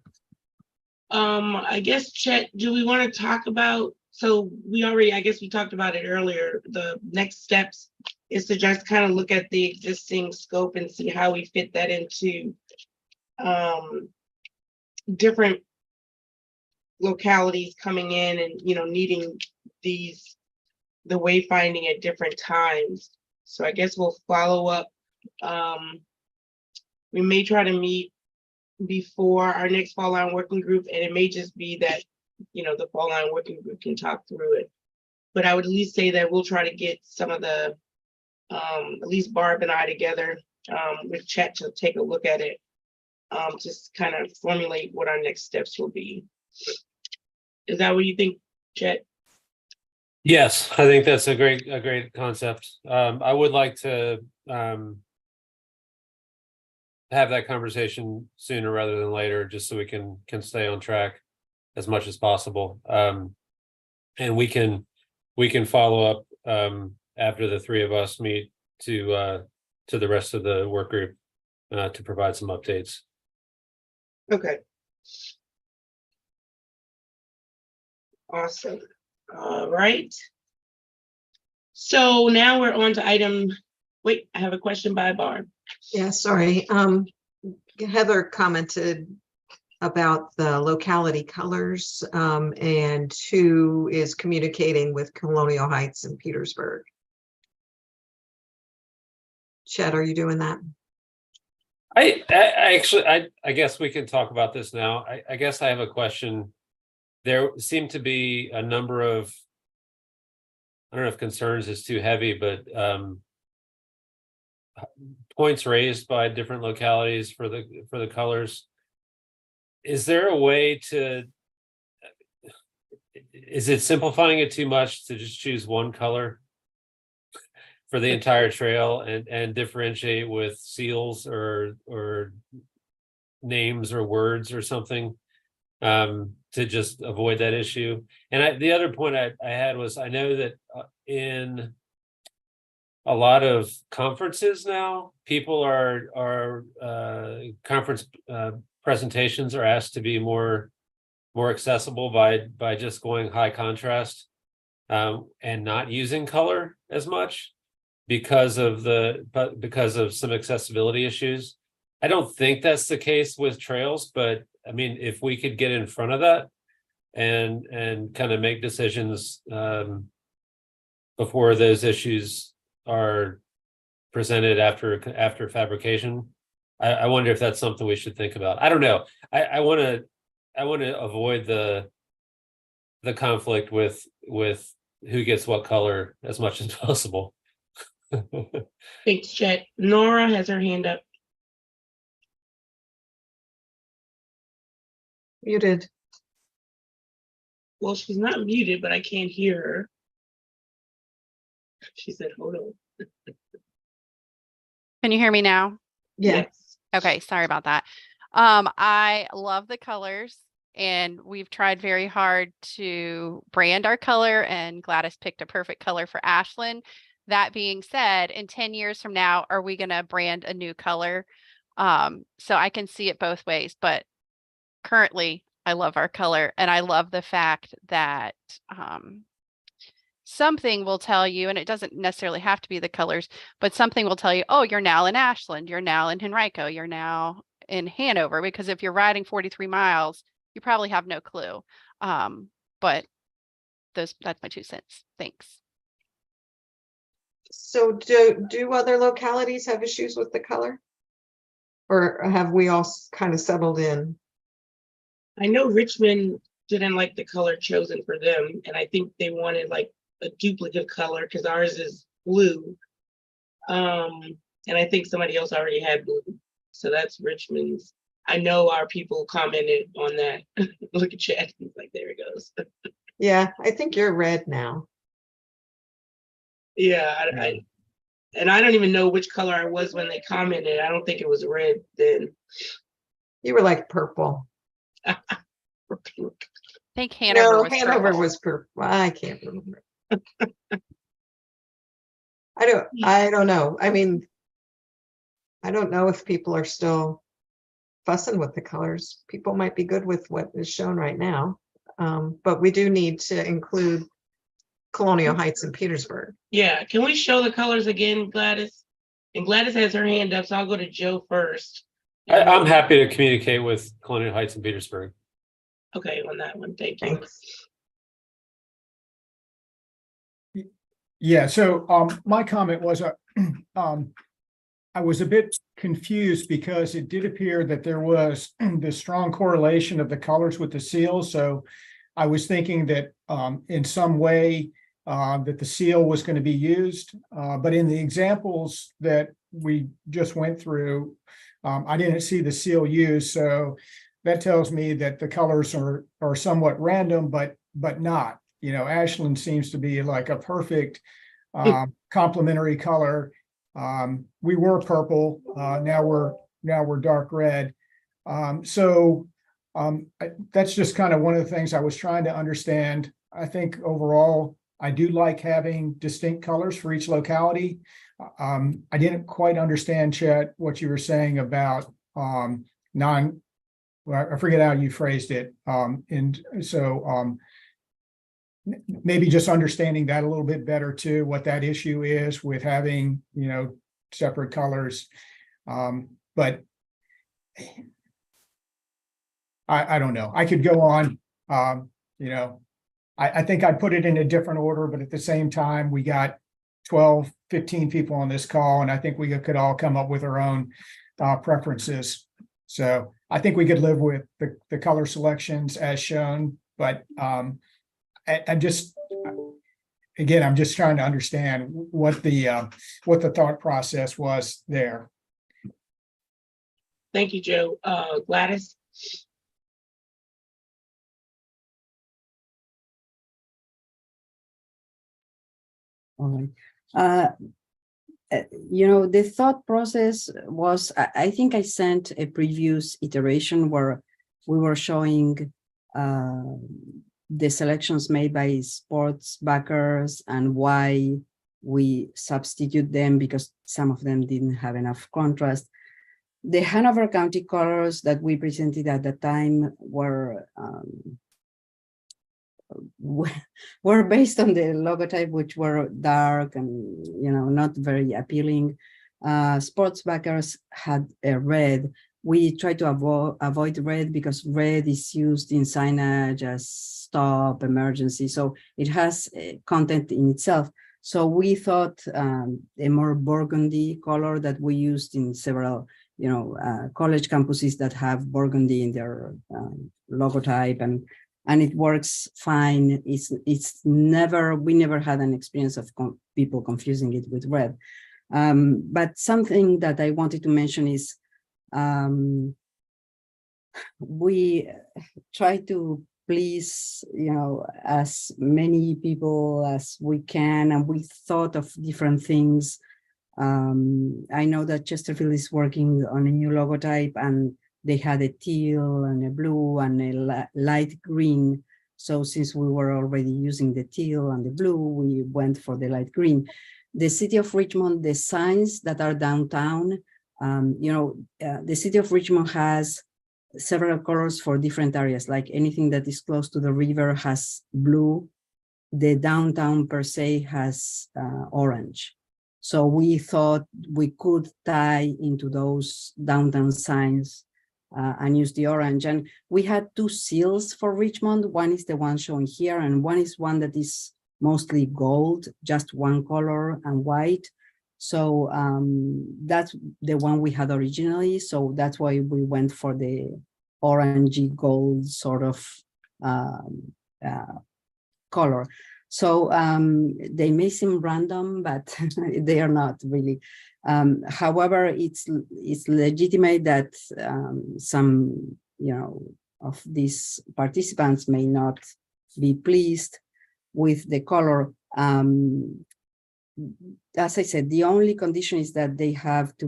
B: I guess, Chet, do we want to talk about, so I guess we talked about it earlier, the next steps is to just kind of look at the existing scope and see how we fit that into different localities coming in and, needing the wayfinding at different times. So I guess we'll follow up. We may try to meet before our next fall line working group, and it may just be that, the fall line working group can talk through it. But I would at least say that we'll try to get some of the, at least Barb and I together with Chet to take a look at it, just kind of formulate what our next steps will be. Is that what you think, Chet?
F: Yes, I think that's a great concept. I would like to have that conversation sooner rather than later, just so we can stay on track as much as possible. And we can follow up after the three of us meet to the rest of the work group to provide some updates.
B: Okay. Awesome. All right. So now we're on to wait, I have a question by Barb.
D: Yeah, sorry. Heather commented about the locality colors and who is communicating with Colonial Heights and Petersburg. Chet, are you doing that?
F: I actually, I guess we can talk about this now. I guess I have a question. There seem to be a number of, I don't know if concerns is too heavy, but points raised by different localities for the colors. Is there a way to, is it simplifying it too much to just choose one color for the entire trail and differentiate with seals or names or words or something to just avoid that issue? And the other point I had was, I know that in a lot of conferences now, people are conference presentations are asked to be more accessible by just going high contrast and not using color as much because of some accessibility issues. I don't think that's the case with trails, but I mean, if we could get in front of that and kind of make decisions before those issues are presented after fabrication, I wonder if that's something we should think about. I don't know. I want to avoid the conflict with who gets what color as much as possible.
B: Thanks, Chet. Nora has her hand up.
D: Muted.
B: Well, she's not muted, but I can't hear her. She said, hold on.
J: Can you hear me now?
D: Yeah.
J: Okay, sorry about that. I love the colors, and we've tried very hard to brand our color, and Gladys picked a perfect color for Ashland. That being said, in 10 years from now, are we going to brand a new color? So I can see it both ways, but currently I love our color, and I love the fact that something will tell you, and it doesn't necessarily have to be the colors, but something will tell you, oh, you're now in Ashland, you're now in Henrico, you're now in Hanover, because if you're riding 43 miles, you probably have no clue. But that's my 2 cents. Thanks.
D: So do other localities have issues with the color? Or have we all kind of settled in?
B: I know Richmond didn't like the color chosen for them, and I think they wanted like a duplicate color because ours is blue. And I think somebody else already had blue. So that's Richmond's. I know our people commented on that. Look at Chad. He's like, there it goes.
D: Yeah, I think you're red now.
B: Yeah, and I don't even know which color I was when they commented. I don't think it was red then.
D: You were like purple.
J: I think Hanover was
D: Hanover
J: purple.
D: was purple. I can't remember. I don't know. I mean, I don't know if people are still fussing with the colors. People might be good with what is shown right now. But we do need to include Colonial Heights and Petersburg.
B: Yeah, can we show the colors again, Gladys? And Gladys has her hand up, so I'll go to Joe first.
F: I'm happy to communicate with Colonial Heights and Petersburg.
B: Okay, on that one, thank you.
D: Thanks.
H: Yeah, so my comment was I was a bit confused because it did appear that there was this strong correlation of the colors with the seals. So I was thinking that in some way that the seal was going to be used. But in the examples that we just went through, I didn't see the seal used. So that tells me that the colors are somewhat random, but not. Ashland seems to be like a perfect complementary color. We were purple, now we're dark red. That's just kind of one of the things I was trying to understand. I think overall, I do like having distinct colors for each locality. I didn't quite understand, Chet, what you were saying about well, I forget how you phrased it. Maybe just understanding that a little bit better too, what that issue is with having, separate colors. But I don't know. I could go on. I think I put it in a different order, but at the same time, we got 12, 15 people on this call, and I think we could all come up with our own preferences. So I think we could live with the color selections as shown, but I'm just trying to understand what the thought process was there.
B: Thank you, Joe. Gladys?
A: All right. The thought process was, I think I sent a previous iteration where we were showing the selections made by sports backers and why we substitute them because some of them didn't have enough contrast. The Hanover County colors that we presented at the time were based on the logotype, which were dark and not very appealing. Sports backers had a red. We try to avoid red because red is used in signage as stop, emergency, so it has content in itself. So we thought a more burgundy color that we used in several college campuses that have burgundy in their logotype, and it works fine. We never had an experience of people confusing it with red. But something that I wanted to mention is we try to please, as many people as we can, and we thought of different things. I know that Chesterfield is working on a new logotype, and they had a teal and a blue and a light green. So since we were already using the teal and the blue, we went for the light green. The city of Richmond, the signs that are downtown, the city of Richmond has several colors for different areas, like anything that is close to the river has blue. The downtown per se has orange. So we thought we could tie into those downtown signs and use the orange. And we had two seals for Richmond. One is the one shown here, and one is one that is mostly gold, just one color and white. So that's the one we had originally. So that's why we went for the orangey gold sort of color. So they may seem random, but they are not really. However, it's legitimate that some of these participants may not be pleased with the color. As I said, the only condition is that they have to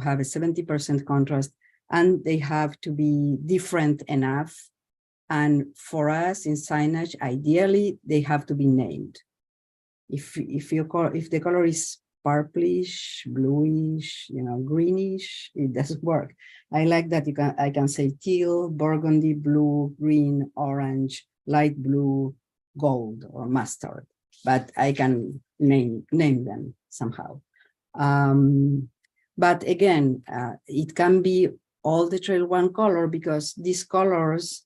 A: have a 70% contrast, and they have to be different enough. And for us in signage, ideally, they have to be named. If the color is purplish, bluish, greenish, it doesn't work. I like that I can say teal, burgundy, blue, green, orange, light blue, gold, or mustard, but I can name them somehow. But again, it can be all the trail one color, because these colors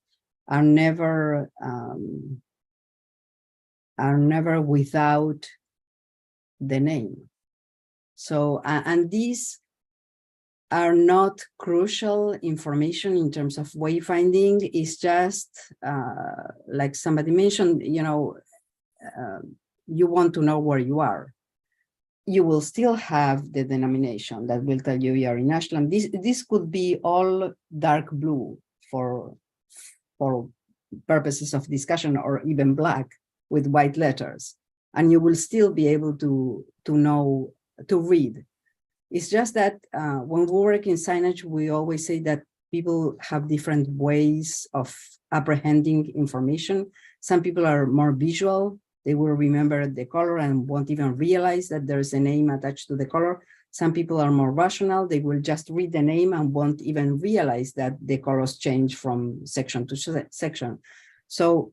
A: are never without the name. So, and these are not crucial information in terms of wayfinding. It's just like somebody mentioned, you want to know where you are. You will still have the denomination that will tell you are in Ashland. This could be all dark blue for purposes of discussion, or even black. with white letters, and you will still be able to know, to read. It's just that when we work in signage, we always say that people have different ways of apprehending information. Some people are more visual. They will remember the color and won't even realize that there's a name attached to the color. Some people are more rational. They will just read the name and won't even realize that the colors change from section to section. So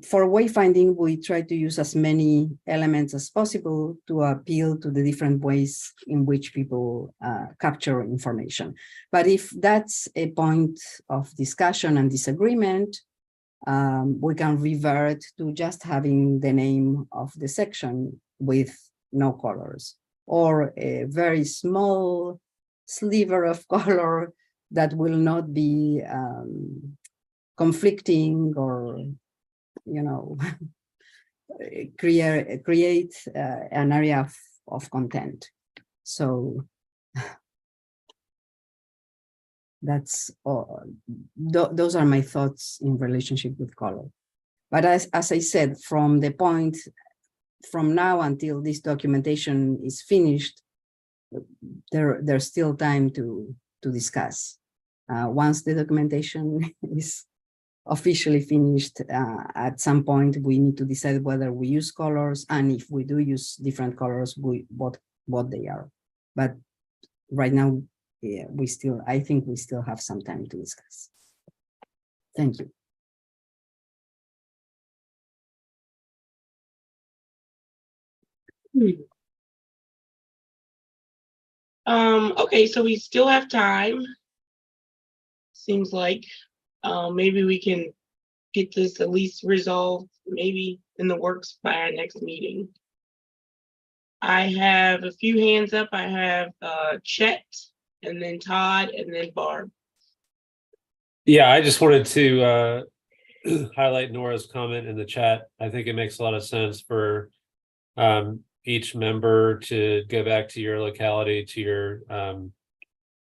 A: for wayfinding, we try to use as many elements as possible to appeal to the different ways in which people capture information. But if that's a point of discussion and disagreement, we can revert to just having the name of the section with no colors, or a very small sliver of color that will not be conflicting or, you know, create an area of content. So that's all. Those are my thoughts in relationship with color. But as I said, from the point from now until this documentation is finished, there's still time to discuss. Once the documentation is officially finished, at some point we need to decide whether we use colors, and if we do use different colors, what they are. But right now, yeah, I think we still have some time to discuss. Thank you.
B: Okay, so we still have time. Seems like maybe we can get this at least resolved, maybe in the works by our next meeting. I have a few hands up. I have Chet, and then Todd, and then Barb.
F: Yeah, I just wanted to highlight Nora's comment in the chat. I think it makes a lot of sense for each member to go back to your locality, to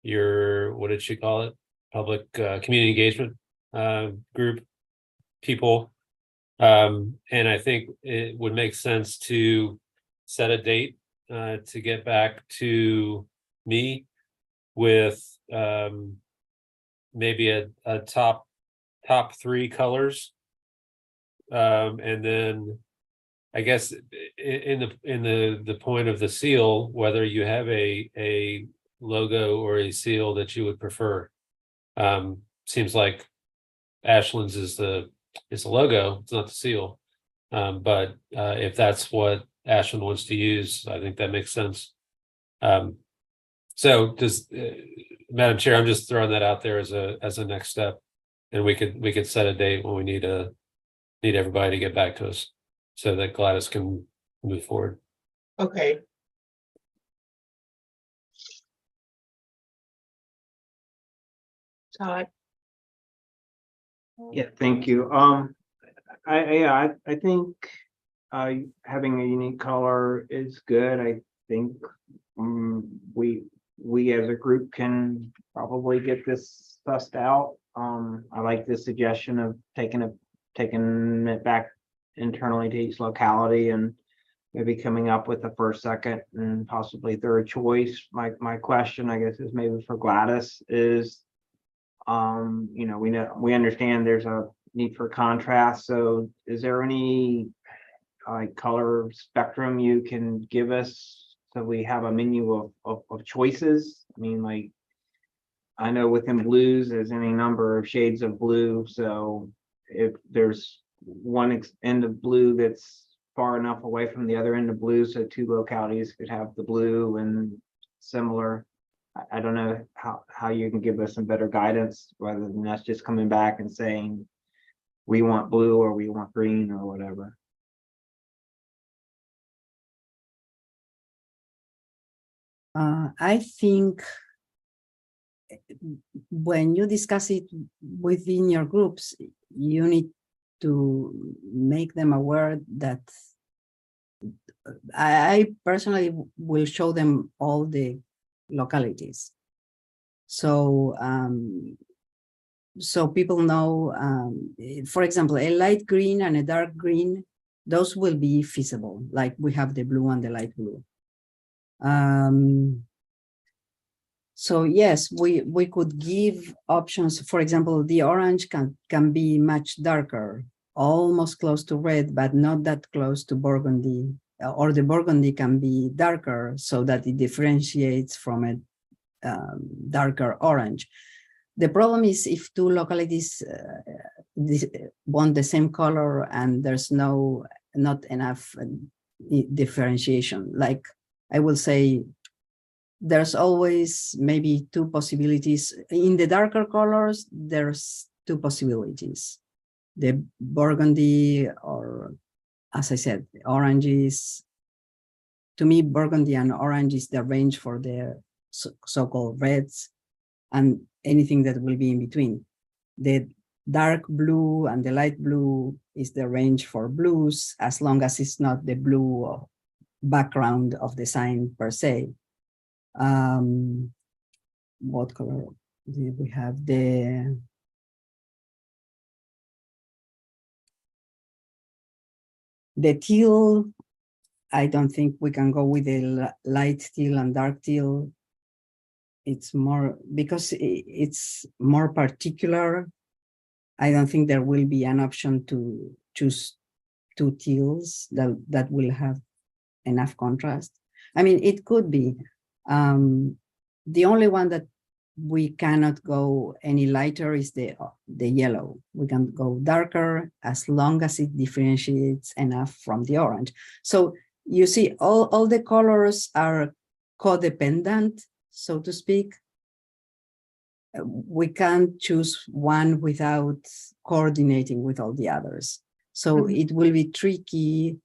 F: your what did she call it? Public community engagement group people. And I think it would make sense to set a date to get back to me with maybe a top 3 colors. And then I guess in the point of the seal, whether you have a logo or a seal that you would prefer. Seems like Ashland's is the logo, it's not the seal. But if that's what Ashland wants to use, I think that makes sense. So does Madam Chair, I'm just throwing that out there as a next step, and we could set a date when we need everybody to get back to us so that Gladys can move forward.
B: Okay. Todd.
G: Yeah, thank you. I think having a unique color is good. I think we as a group can probably get this sussed out. I like the suggestion of taking it back internally to each locality and maybe coming up with the first, second, and possibly third choice. My question, I guess, is maybe for Gladys is, you know, we understand there's a need for contrast. So is there any color spectrum you can give us so we have a menu of choices? I mean, like, I know within blues, there's any number of shades of blue. So if there's one end of blue that's far enough away from the other end of blue, so 2 localities could have the blue and similar. I don't know how you can give us some better guidance rather than us just coming back and saying we want blue or we want green or whatever.
A: I think when you discuss it within your groups, you need to make them aware that I personally will show them all the localities. So so people know, for example, a light green and a dark green those will be feasible, like we have the blue and the light blue. So yes, we could give options. For example, the orange can be much darker, almost close to red, but not that close to burgundy. Or the burgundy can be darker so that it differentiates from a darker orange. The problem is if two localities want the same color and there's not enough differentiation. Like I will say, there's always maybe two possibilities. In the darker colors, there's two possibilities. The burgundy, or as I said, oranges. To me, burgundy and orange is the range for the so-called reds, and anything that will be in between. The dark blue and the light blue is the range for blues, as long as it's not the blue background of the sign per se. What color do we have? The teal, I don't think we can go with the light teal and dark teal. It's more, because it's more particular. I don't think there will be an option to choose two teals that will have enough contrast. I mean, it could be. The only one that we cannot go any lighter is the yellow. We can go darker as long as it differentiates enough from the orange. So you see, all the colors are codependent, so to speak. We can't choose one without coordinating with all the others. So it will be tricky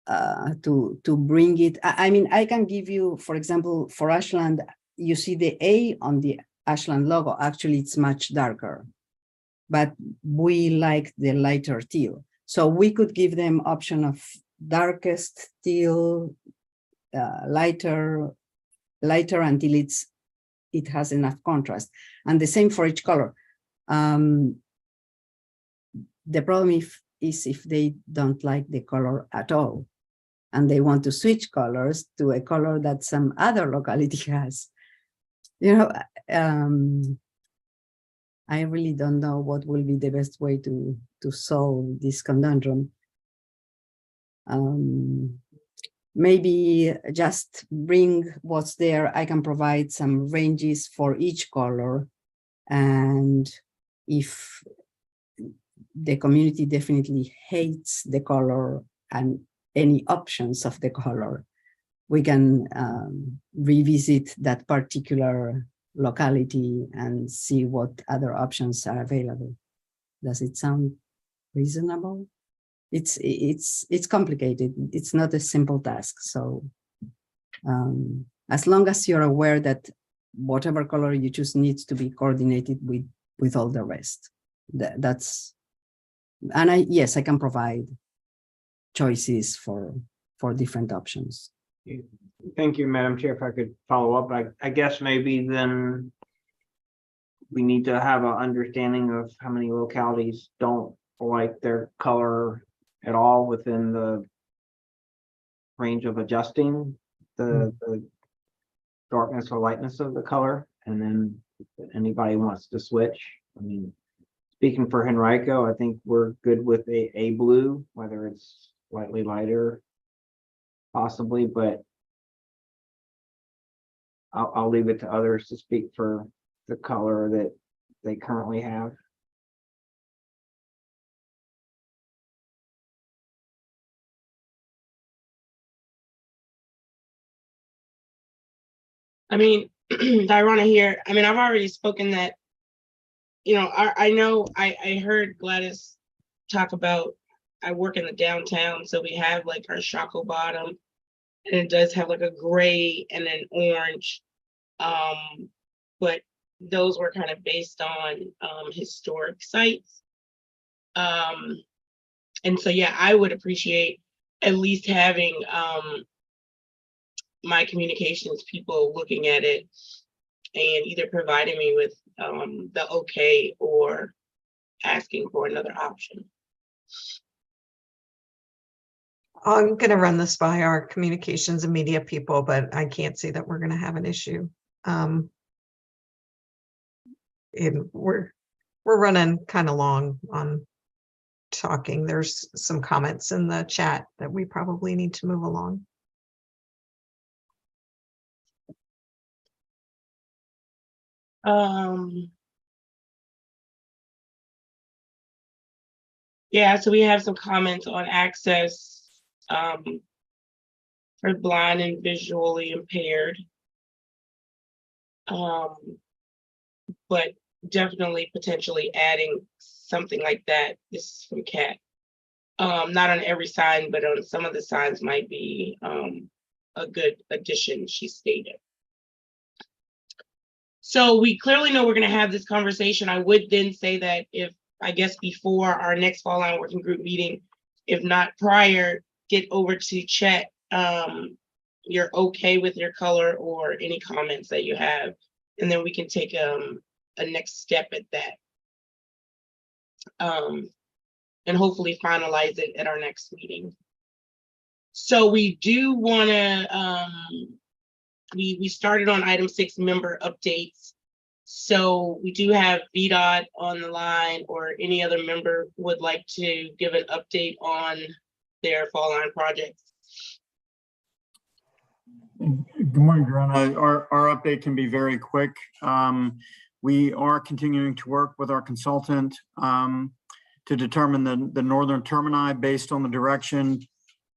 A: to bring it. I mean, I can give you, for example, for Ashland, you see the A on the Ashland logo. Actually, it's much darker, but we like the lighter teal. So we could give them option of darkest teal, lighter until it has enough contrast, and the same for each color. The problem is if they don't like the color at all, and they want to switch colors to a color that some other locality has. You know, I really don't know what will be the best way to solve this conundrum. Maybe just bring what's there. I can provide some ranges for each color. And if the community definitely hates the color and any options of the color, we can revisit that particular locality and see what other options are available. Does it sound reasonable? It's complicated. It's not a simple task. So as long as you're aware that whatever color you choose needs to be coordinated with all the rest. That's, and yes, I can provide choices for different options.
G: Thank you, Madam Chair. If I could follow up, I guess maybe then we need to have an understanding of how many localities don't like their color at all within the range of adjusting the darkness or lightness of the color. And then if anybody wants to switch. I mean, speaking for Henrico, I think we're good with a blue, whether it's slightly lighter, possibly, but I'll leave it to others to speak for the color that they currently have.
B: I mean, Diana here. I mean, I've already spoken that, you know, I know I heard Gladys talk about, I work in the downtown, so we have like our Shako bottom, and it does have like a gray and an orange. But those were kind of based on historic sites. And so, yeah, I would appreciate at least having my communications people looking at it and either providing me with the okay or asking for another option.
D: I'm gonna run this by our communications and media people, but I can't see that we're gonna have an issue. And we're running kind of long on talking. There's some comments in the chat that we probably need to move along.
B: Yeah, so we have some comments on access for blind and visually impaired. But definitely potentially adding something like that. This is from Kat. Not on every sign, but on some of the signs might be a good addition, she stated. So we clearly know we're going to have this conversation. I would then say that if, I guess, before our next fall line working group meeting, if not prior, get over to Chet. You're okay with your color or any comments that you have, and then we can take a next step at that. And hopefully finalize it at our next meeting. So we do want to, we started on item 6, member updates. So we do have VDOT on the line, or any other member would like to give an update on their fall line projects.
E: Good morning, Dorana. Our update can be very quick. We are continuing to work with our consultant to determine the northern termini based on the direction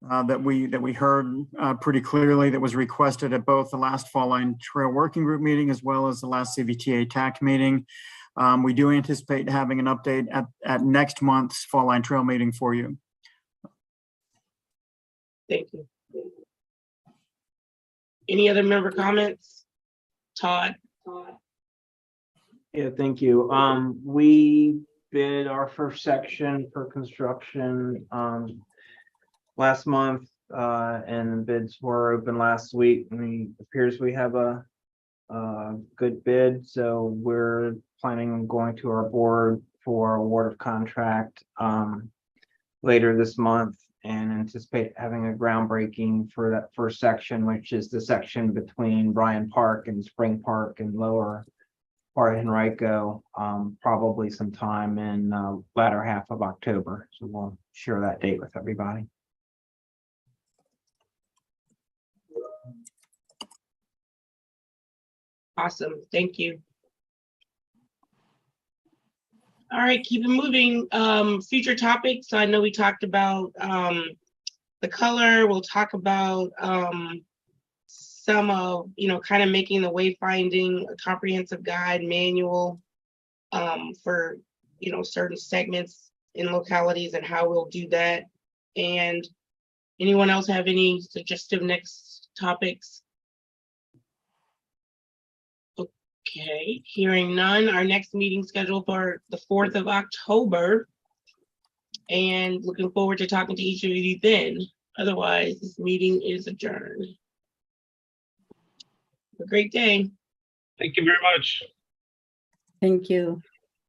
E: that we heard pretty clearly that was requested at both the last Fall Line Trail Working Group meeting as well as the last CVTA TAC meeting. We do anticipate having an update at next month's Fall Line Trail meeting for you.
B: Thank you. Any other member comments? Todd?
G: Yeah, thank you. We bid our first section for construction last month, and bids were open last week. It appears we have a good bid, so we're planning on going to our board for award of contract later this month, and anticipate having a groundbreaking for that first section, which is the section between Bryan Park and Spring Park and lower part of Henrico, probably sometime in latter half of October. So we'll share that date with everybody.
B: Awesome, thank you. All right, keep it moving. Future topics. I know we talked about the color. We'll talk about some of, kind of making the wayfinding a comprehensive guide manual for, certain segments in localities and how we'll do that. And anyone else have any suggestive next topics? Okay, hearing none, our next meeting scheduled for the 4th of October. And looking forward to talking to each of you then. Otherwise, this meeting is adjourned. Have a great day.
F: Thank you very much.
A: Thank you.